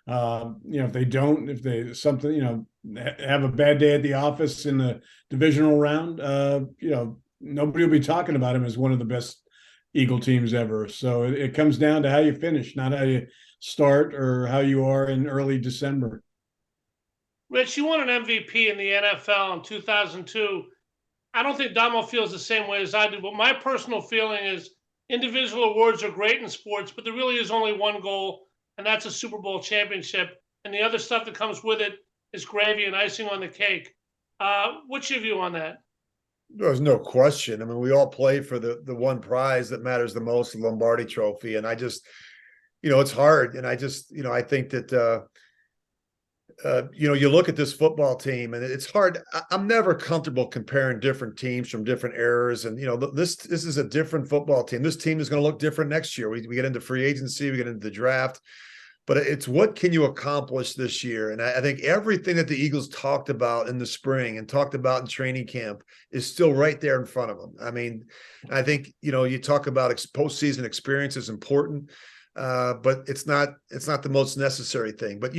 If they don't, if they have a bad day at the office in the divisional round, nobody will be talking about him as one of the best Eagle teams ever. So it comes down to how you finish, not how you start or how you are in early December. Rich, you won an MVP in the NFL in 2002. I don't think Damo feels the same way as I do, but my personal feeling is individual awards are great in sports, but there really is only one goal, and that's a Super Bowl championship. And the other stuff that comes with it is gravy and icing on the cake. What's your view on that? There's no question. I mean, we all play for the one prize that matters the most, the Lombardi Trophy. And I just, it's hard. And I just, I think that, you look at this football team and it's hard. I'm never comfortable comparing different teams from different eras. And, this is a different football team. This team is going to look different next year. We get into free agency, we get into the draft, but it's what can you accomplish this year? And I think everything that the Eagles talked about in the spring and talked about in training camp is still right there in front of them. I mean, I think, you talk about postseason experience is important. But it's not the most necessary thing. But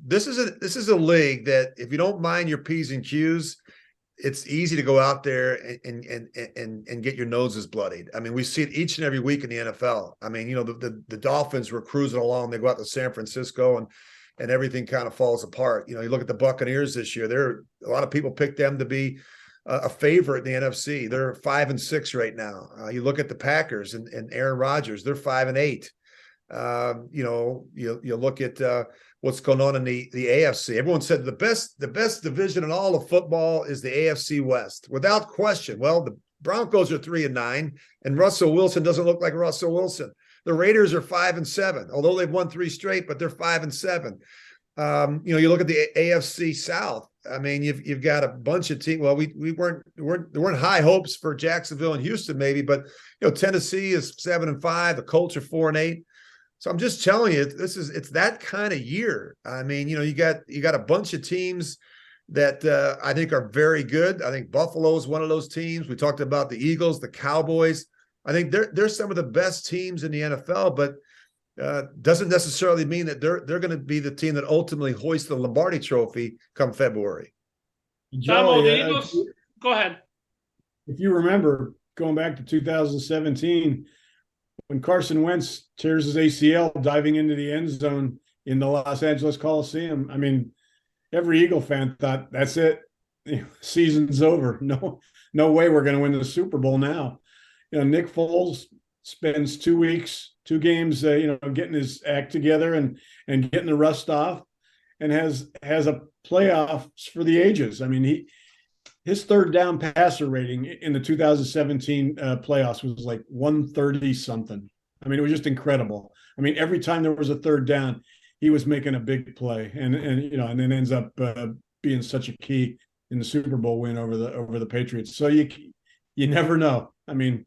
this is a league that if you don't mind your P's and Q's, it's easy to go out there and get your noses bloodied. I mean, we see it each and every week in the NFL. I mean, the Dolphins were cruising along. They go out to San Francisco and and everything kind of falls apart. You look at the Buccaneers this year. A lot of people picked them to be a favorite in the NFC. They're 5-6 right now. You look at the Packers and Aaron Rodgers. They're 5-8. You look at what's going on in the AFC. Everyone said the best division in all of football is the AFC West, without question. Well, the Broncos are 3-9, and Russell Wilson doesn't look like Russell Wilson. The Raiders are 5-7, although they've won 3 straight, but they're 5-7. You look at the AFC South. I mean, you've got a bunch of teams. Well, there weren't high hopes for Jacksonville and Houston, maybe, but Tennessee is 7-5. The Colts are 4-8. So I'm just telling you, it's that kind of year. I mean, you got a bunch of teams that I think are very good. I think Buffalo is one of those teams. We talked about the Eagles, the Cowboys. I think they're some of the best teams in the NFL, but doesn't necessarily mean that they're going to be the team that ultimately hoists the Lombardi Trophy come February. Joe, the Eagles, go ahead. If you remember, going back to 2017, when Carson Wentz tears his ACL diving into the end zone in the Los Angeles Coliseum, I mean, every Eagle fan thought, that's it. Season's over. No way we're going to win the Super Bowl now. Nick Foles spends 2 weeks, 2 games, getting his act together and getting the rust off, and has a playoffs for the ages. I mean, his third down passer rating in the 2017 playoffs was like 130 something. I mean, it was just incredible. I mean, every time there was a third down, he was making a big play, and then ends up being such a key in the Super Bowl win over the Patriots. So you never know. I mean,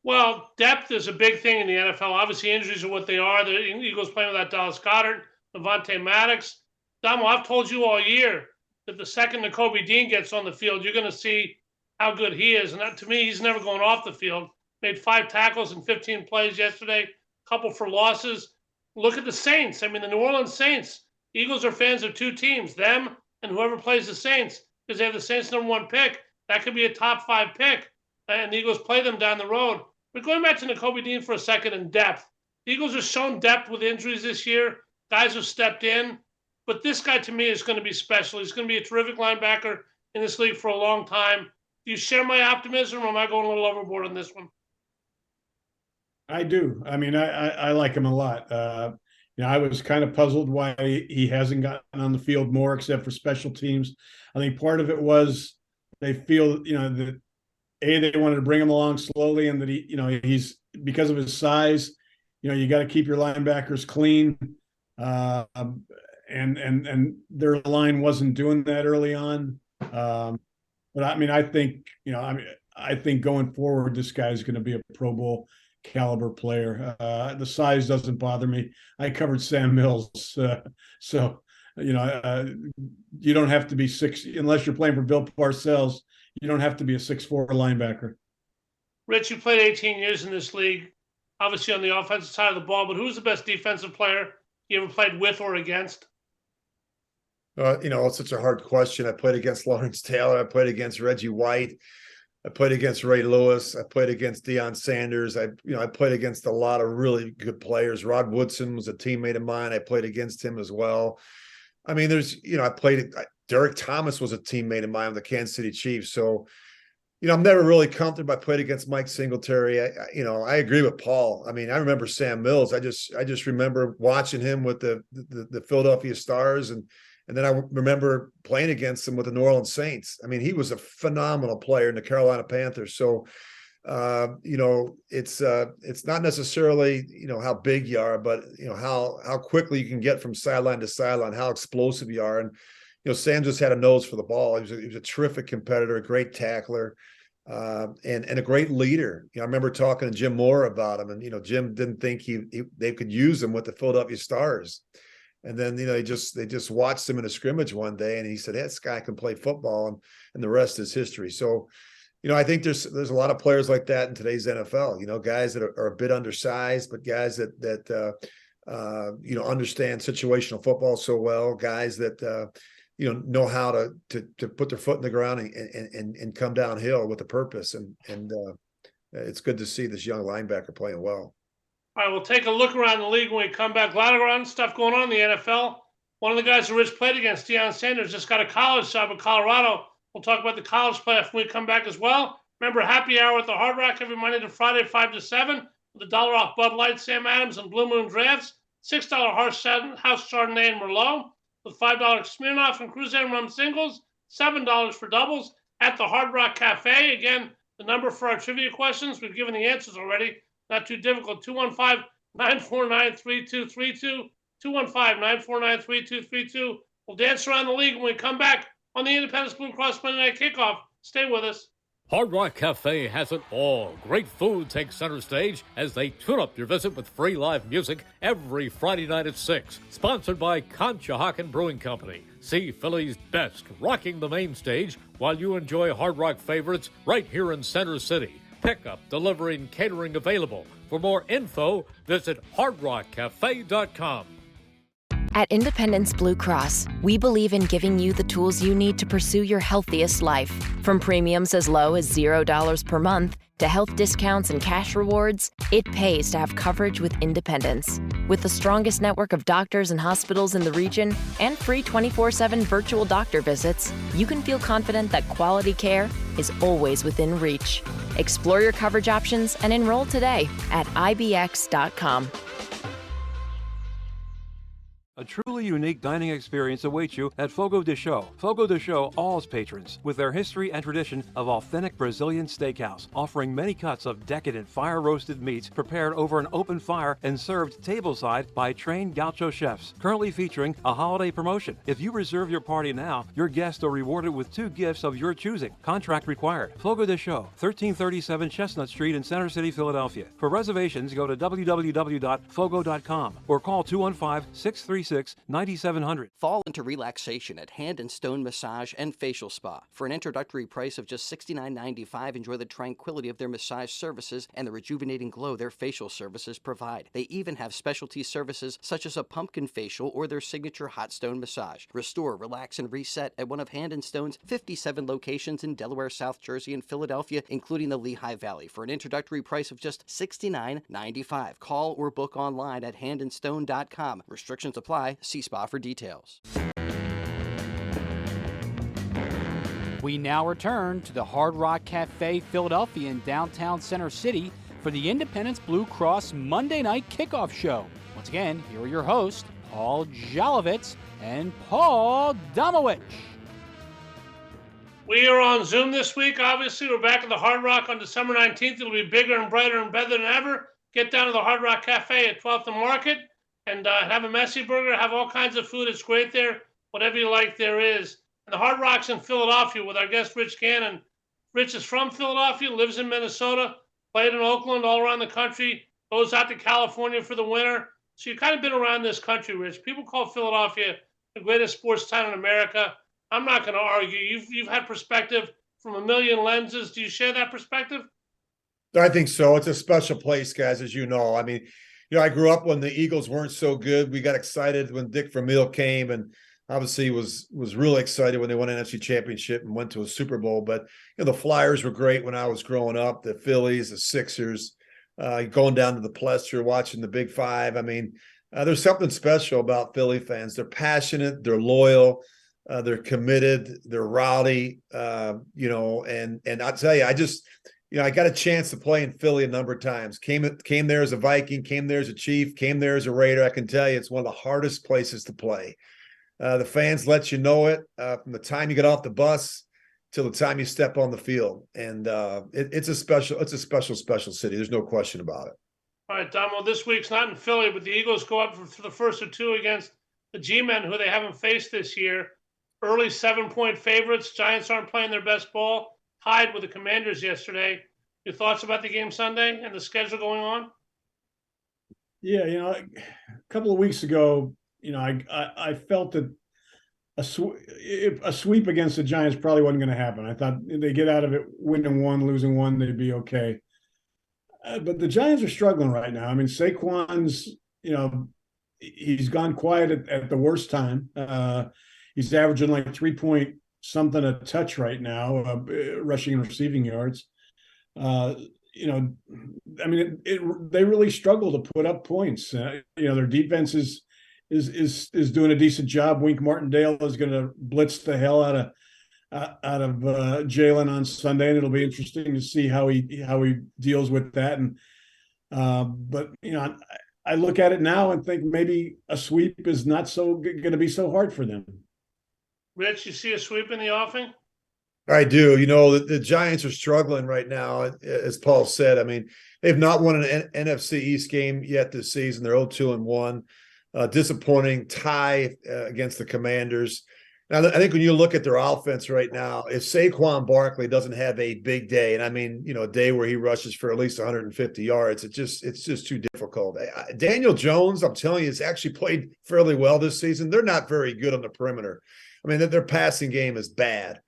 well, depth is a big thing in the NFL. Obviously, injuries are what they are. The Eagles playing without Dallas Goedert, Levante Maddox. Domo, I've told you all year that the second Nakobe Dean gets on the field, you're going to see how good he is. And that, to me, he's never going off the field. Made 5 tackles in 15 plays yesterday, a couple for losses. Look at the Saints. I mean, the New Orleans Saints. Eagles are fans of 2 teams, them and whoever plays the Saints, because they have the Saints #1 pick. That could be a top 5 pick, and the Eagles play them down the road. But going back to Nakobe Dean for a second in depth, the Eagles have shown depth with injuries this year. Guys have stepped in. But this guy, to me, is going to be special. He's going to be a terrific linebacker in this league for a long time. Do you share my optimism, or am I going a little overboard on this one? I do. I mean, I like him a lot. I was kind of puzzled why he hasn't gotten on the field more, except for special teams. I think part of it was they feel, that they wanted to bring him along slowly, and that he's because of his size, you got to keep your linebackers clean. And their line wasn't doing that early on. But I mean, I think going forward, this guy's going to be a Pro Bowl caliber player. The size doesn't bother me. I covered Sam Mills. So, you don't have to be 6, unless you're playing for Bill Parcells, you don't have to be a 6'4" linebacker. Rich, you played 18 years in this league, obviously on the offensive side of the ball, but who's the best defensive player you ever played with or against? It's such a hard question. I played against Lawrence Taylor. I played against Reggie White. I played against Ray Lewis. I played against Deion Sanders. I played against a lot of really good players. Rod Woodson was a teammate of mine. I played against him as well. I mean, Derek Thomas was a teammate of mine on the Kansas City Chiefs. So, I'm never really comfortable. I played against Mike Singletary. I agree with Paul. I mean, I remember Sam Mills. I just remember watching him with the Philadelphia Stars, and then I remember playing against him with the New Orleans Saints. I mean, he was a phenomenal player in the Carolina Panthers. So, it's not necessarily, how big you are, but, how quickly you can get from sideline to sideline, how explosive you are. And, Sam just had a nose for the ball. He was a terrific competitor, a great tackler, and a great leader. I remember talking to Jim Moore about him, and, Jim didn't think they could use him with the Philadelphia Stars. And then, they just watched him in a scrimmage one day, and he said, hey, this guy can play football, and the rest is history. So, I think there's a lot of players like that in today's NFL, guys that are a bit undersized, but guys that understand situational football so well, guys that, know how to put their foot in the ground and come downhill with a purpose. And it's good to see this young linebacker playing well. All right, we'll take a look around the league when we come back. A lot of stuff going on in the NFL. One of the guys who Rich played against, Deion Sanders, just got a college job in Colorado. We'll talk about the college playoff when we come back as well. Remember, happy hour at the Hard Rock every Monday to Friday, 5 to 7, with $1 off Bud Light, Sam Adams, and Blue Moon Drafts. $6 House Chardonnay and Merlot, with $5 Smirnoff and Cruzan Rum singles, $7 for doubles at the Hard Rock Cafe. Again, the number for our trivia questions, we've given the answers already. Not too difficult. 215-949-3232. 215-949-3232. We'll dance around the league when we come back on the Independence Blue Cross Monday Night Kickoff. Stay with us. Hard Rock Cafe has it all. Great food takes center stage as they tune up your visit with free live music every Friday night at 6. Sponsored by Conshohocken Brewing Company. See Philly's best rocking the main stage while you enjoy Hard Rock favorites right here in Center City. Pickup, delivery, and catering available. For more info, visit hardrockcafe.com. At Independence Blue Cross, we believe in giving you the tools you need to pursue your healthiest life. From premiums as low as $0 per month to health discounts and cash rewards, it pays to have coverage with Independence. With the strongest network of doctors and hospitals in the region and free 24/7 virtual doctor visits, you can feel confident that quality care is always within reach. Explore your coverage options and enroll today at ibx.com. A truly unique dining experience awaits you at Fogo de Chão. Fogo de Chão awes patrons with their history and tradition of authentic Brazilian steakhouse, offering many cuts of decadent fire-roasted meats prepared over an open fire and served tableside by trained gaucho chefs. Currently featuring a holiday promotion. If you reserve your party now, your guests are rewarded with 2 gifts of your choosing. Contract required. Fogo de Chão, 1337 Chestnut Street in Center City, Philadelphia. For reservations, go to www.fogo.com or call 215-636-9700. Fall into relaxation at Hand & Stone Massage and Facial Spa. For an introductory price of just $69.95, enjoy the tranquility of their massage services and the rejuvenating glow their facial services provide. They even have specialty services such as a pumpkin facial or their signature hot stone massage. Restore, relax, and reset at one of Hand & Stone's 57 locations in Delaware, South Jersey, and Philadelphia, including the Lehigh Valley, for an introductory price of just $69.95. Call or book online at handandstone.com. Restrictions apply. See spa for details. We now return to the Hard Rock Cafe, Philadelphia in downtown Center City for the Independence Blue Cross Monday Night Kickoff Show. Once again, here are your hosts, Paul Jolovitz and Paul Domowitch. We are on Zoom this week. Obviously, we're back at the Hard Rock on December 19th. It'll be bigger and brighter and better than ever. Get down to the Hard Rock Cafe at 12th and Market and have a messy burger, have all kinds of food. It's great there. Whatever you like, there is. And the Hard Rock's in Philadelphia with our guest, Rich Gannon. Rich is from Philadelphia, lives in Minnesota, played in Oakland, all around the country, goes out to California for the winter. So you've kind of been around this country, Rich. People call Philadelphia the greatest sports town in America. I'm not going to argue. You've had perspective from a million lenses. Do you share that perspective? I think so. It's a special place, guys, as you know. I mean, I grew up when the Eagles weren't so good. We got excited when Dick Vermeil came, and obviously was really excited when they won an NFC Championship and went to a Super Bowl. But the Flyers were great when I was growing up. The Phillies, the Sixers, going down to the Plesser, watching the Big Five. I mean, there's something special about Philly fans. They're passionate, they're loyal, they're committed, they're rowdy. And I'll tell you, I got a chance to play in Philly a number of times. Came there as a Viking, came there as a Chief, came there as a Raider. I can tell you it's one of the hardest places to play. The fans let you know it from the time you get off the bus till the time you step on the field. And it's a special city. There's no question about it. All right, Dom, well, this week's not in Philly, but the Eagles go up for the first of 2 against the G-Men, who they haven't faced this year. Early 7-point favorites. Giants aren't playing their best ball. Tied with the Commanders yesterday. Your thoughts about the game Sunday and the schedule going on? Yeah, a couple of weeks ago, I felt that a sweep against the Giants probably wasn't going to happen. I thought they get out of it winning 1, losing 1, they'd be okay. But the Giants are struggling right now. I mean, Saquon's, he's gone quiet at the worst time. He's averaging like 3-point-something a touch right now, rushing and receiving yards. They really struggle to put up points. Their defense is is doing a decent job. Wink Martindale is going to blitz the hell out of Jalen on Sunday, and it'll be interesting to see how he deals with that. And but I look at it now and think maybe a sweep is not so going to be so hard for them. Rich, you see a sweep in the offing? I do. The Giants are struggling right now, as Paul said. I mean, they've not won an NFC East game yet this season. They're 0-2-1. Disappointing tie against the Commanders. Now, I think when you look at their offense right now, if Saquon Barkley doesn't have a big day, and I mean, a day where he rushes for at least 150 yards, it's just too difficult. Daniel Jones, I'm telling you, has actually played fairly well this season. They're not very good on the perimeter. I mean, their passing game is bad.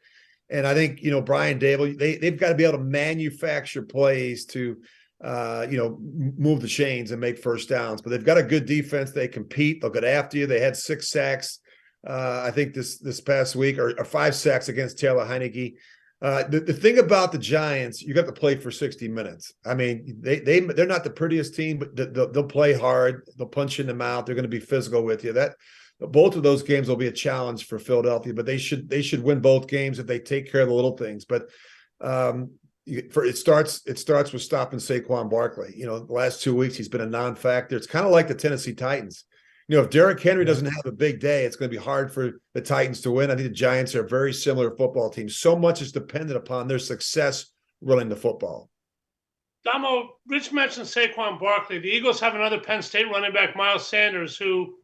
And I think, Brian Dable, they've got to be able to manufacture plays to, move the chains and make first downs. But they've got a good defense. They compete. They'll get after you. They had 6 sacks. I think this past week, or 5 sacks against Taylor Heineke. The thing about the Giants, you got to play for 60 minutes. I mean, they're not the prettiest team, but they'll play hard. They'll punch you in the mouth. They're going to be physical with you. Both of those games will be a challenge for Philadelphia, but they should win both games if they take care of the little things. But it starts with stopping Saquon Barkley. The last 2 weeks he's been a non-factor. It's kind of like the Tennessee Titans. If Derrick Henry doesn't have a big day, it's going to be hard for the Titans to win. I think the Giants are a very similar football team. So much is dependent upon their success running the football. Damo, Rich mentioned Saquon Barkley. The Eagles have another Penn State running back, Miles Sanders, who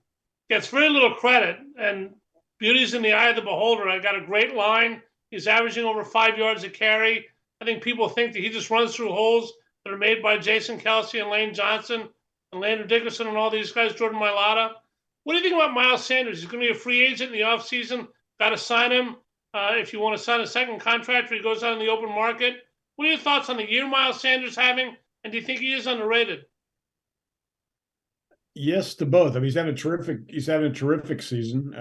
gets very little credit, and beauty's in the eye of the beholder. I got a great line. He's averaging over 5 yards a carry. I think people think that he just runs through holes that are made by Jason Kelsey and Lane Johnson and Landon Dickerson and all these guys, Jordan Mailata. What do you think about Miles Sanders? He's going to be a free agent in the offseason. Got to sign him if you want to sign a second contract or he goes out in the open market. What are your thoughts on the year Miles Sanders having, and do you think he is underrated? Yes to both. I mean, he's having a terrific season.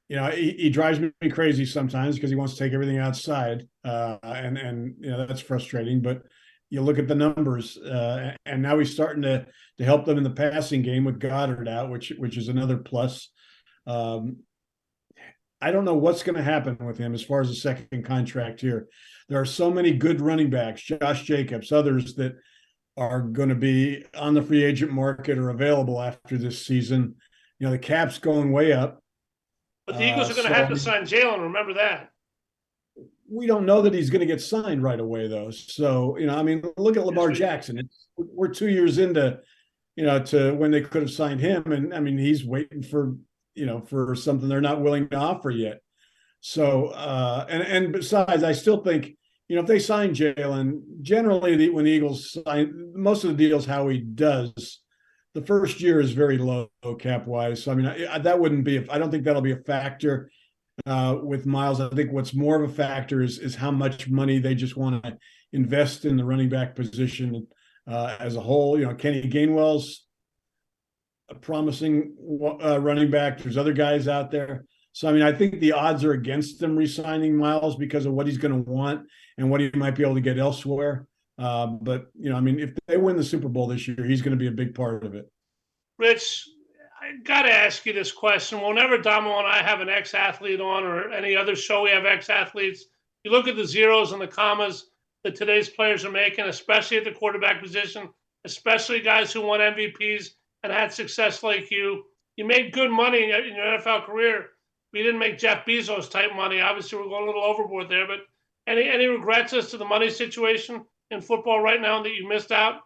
He drives me crazy sometimes because he wants to take everything outside, and that's frustrating. But you look at the numbers, and now he's starting to help them in the passing game with Goddard out, which is another plus. I don't know what's going to happen with him as far as the second contract here. There are so many good running backs, Josh Jacobs, others that are going to be on the free agent market or available after this season. The cap's going way up. But the Eagles are going to have to sign Jalen. Remember that. We don't know that he's going to get signed right away, though. So, look at Lamar Jackson. We're 2 years into, to when they could have signed him. And he's waiting for something they're not willing to offer yet. So, and besides, I still think, if they sign Jalen, generally when the Eagles sign, most of the deals Howie does, the first year is very low cap wise. So, that wouldn't be, I don't think that'll be a factor. With Miles, I think what's more of a factor is how much money they just want to invest in the running back position as a whole. Kenny Gainwell's a promising running back. There's other guys out there. So, I think the odds are against them re-signing Miles because of what he's going to want and what he might be able to get elsewhere. But, if they win the Super Bowl this year, he's going to be a big part of it. Rich, I got to ask you this question. Whenever Damo and I have an ex-athlete on or any other show we have ex-athletes, you look at the zeros and the commas that today's players are making, especially at the quarterback position, especially guys who won MVPs and had success like you. You made good money in your NFL career. We didn't make Jeff Bezos type money. Obviously, we're going a little overboard there. But any regrets as to the money situation in football right now that you missed out?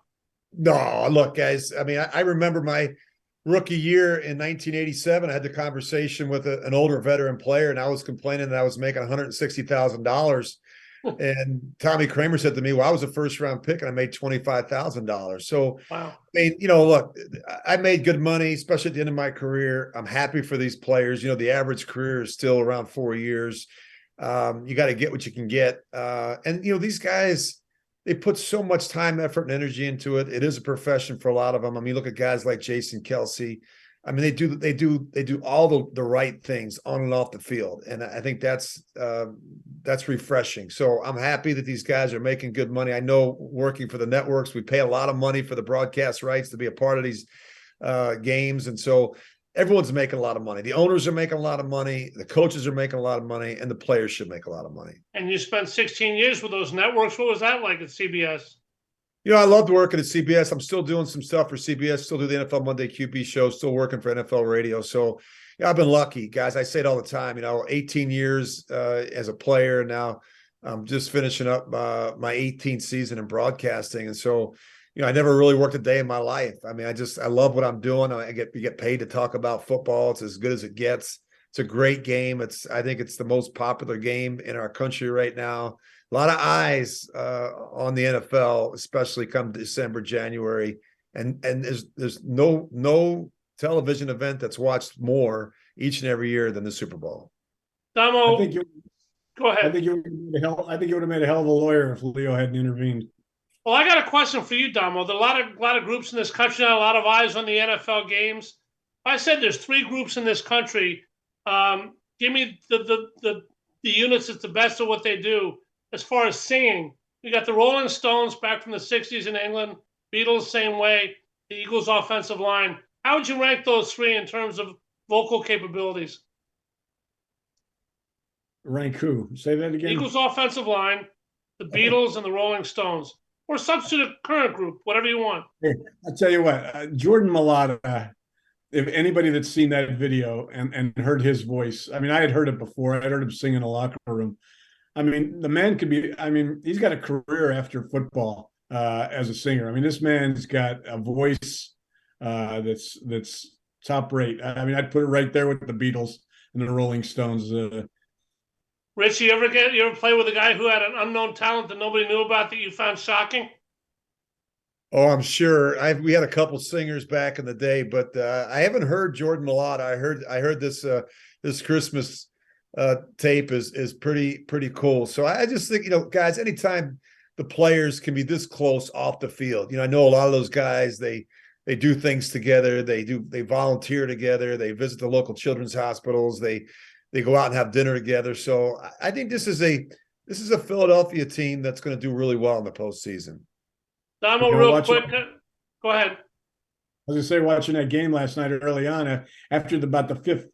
No, look, guys. I remember my rookie year in 1987. I had the conversation with an older veteran player, and I was complaining that I was making $160,000. And Tommy Kramer said to me, well, I was a first-round pick, and I made $25,000. So, wow. Look, I made good money, especially at the end of my career. I'm happy for these players. The average career is still around 4 years. You got to get what you can get. And these guys, they put so much time, effort, and energy into it. It is a profession for a lot of them. Look at guys like Jason Kelsey. They do all the right things on and off the field, and I think that's refreshing. So I'm happy that these guys are making good money. I know working for the networks, we pay a lot of money for the broadcast rights to be a part of these games. And so everyone's making a lot of money. The owners are making a lot of money. The coaches are making a lot of money, and the players should make a lot of money. And you spent 16 years with those networks. What was that like at CBS? I loved working at CBS. I'm still doing some stuff for CBS, still do the NFL Monday QB show, still working for NFL radio. So, I've been lucky, guys. I say it all the time, 18 years as a player. Now I'm just finishing up my 18th season in broadcasting. And so, I never really worked a day in my life. I love what I'm doing. We get paid to talk about football. It's as good as it gets. It's a great game. I think it's the most popular game in our country right now. A lot of eyes on the NFL, especially come December, January, and there's no television event that's watched more each and every year than the Super Bowl. Domo, go ahead. I think you would have made a hell of a lawyer if Leo hadn't intervened. Well, I got a question for you, Domo. There are a lot of groups in this country, a lot of eyes on the NFL games. I said there's 3 groups in this country. Give me the units that's the best of what they do. As far as singing, you got the Rolling Stones back from the 60s in England, Beatles same way, the Eagles offensive line. How would you rank those 3 in terms of vocal capabilities? Rank who? Say that again. Eagles offensive line, the Beatles, and the Rolling Stones. Or substitute a current group, whatever you want. Hey, I'll tell you what, Jordan Mailata, if anybody that's seen that video and heard his voice, I had heard it before. I'd heard him sing in the locker room. The man could be, he's got a career after football as a singer. This man's got a voice that's top rate. I'd put it right there with the Beatles and the Rolling Stones. Rich, you ever play with a guy who had an unknown talent that nobody knew about that you found shocking? Oh, I'm sure. We had a couple singers back in the day, but I haven't heard Jordan Mailata. I heard this Christmas tape is pretty cool. So I just think, guys, anytime the players can be this close off the field, I know a lot of those guys, they do things together. They volunteer together. They visit the local children's hospitals. They go out and have dinner together. So I think this is a Philadelphia team that's going to do really well in the postseason. Domo, real quick, go ahead. I was going to say, watching that game last night early on, after about the 5th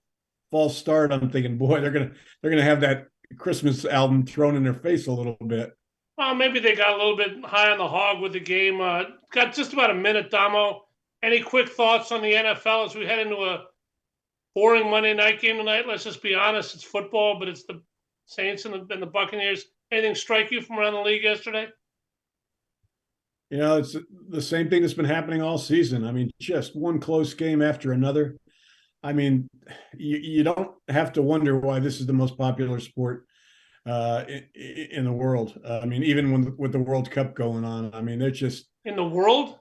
false start, I'm thinking, boy, they're gonna have that Christmas album thrown in their face a little bit. Well, maybe they got a little bit high on the hog with the game. Got just about a minute, Domo. Any quick thoughts on the NFL as we head into a boring Monday night game tonight? Let's just be honest, it's football, but it's the Saints and the Buccaneers. Anything strike you from around the league yesterday? It's the same thing that's been happening all season. Just one close game after another. You don't have to wonder why this is the most popular sport in the world. Even with the World Cup going on, they're just in the world.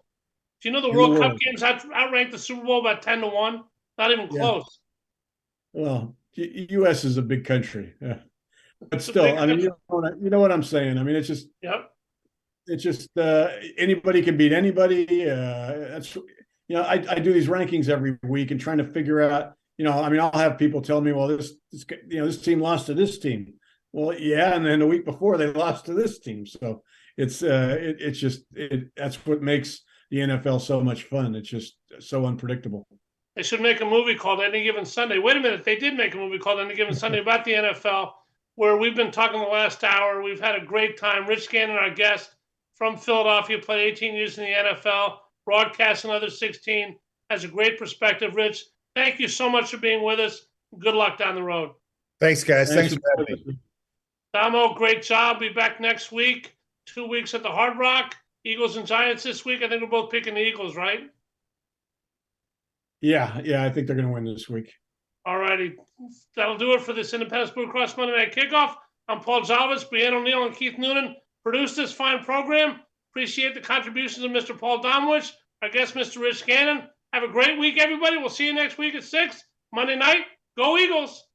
Do you know the World Cup games outranked the Super Bowl about 10-1? Not even close. Well, U.S. is a big country, but still, you know what I'm saying. It's just, yep. It's just anybody can beat anybody. That's. I do these rankings every week and trying to figure out, I'll have people tell me, well, this team lost to this team. Well, yeah. And then the week before they lost to this team. So that's what makes the NFL so much fun. It's just so unpredictable. They should make a movie called Any Given Sunday. Wait a minute. They did make a movie called Any Given Sunday about the NFL, where we've been talking the last hour. We've had a great time. Rich Gannon, our guest from Philadelphia, played 18 years in the NFL. Broadcast another 16, has a great perspective. Rich, thank you so much for being with us. Good luck down the road. Thanks, guys. Thanks for having me. Domo, great job. Be back next week. 2 weeks at the Hard Rock. Eagles and Giants this week. I think we're both picking the Eagles, right? Yeah, I think they're going to win this week. All righty. That'll do it for this Independence Blue Cross Monday Night Kickoff. I'm Paul Jolovitz, Brianne O'Neill, and Keith Noonan produced this fine program. Appreciate the contributions of Mr. Paul Domowitch, our guest, Mr. Rich Gannon. Have a great week, everybody. We'll see you next week at 6, Monday night. Go Eagles!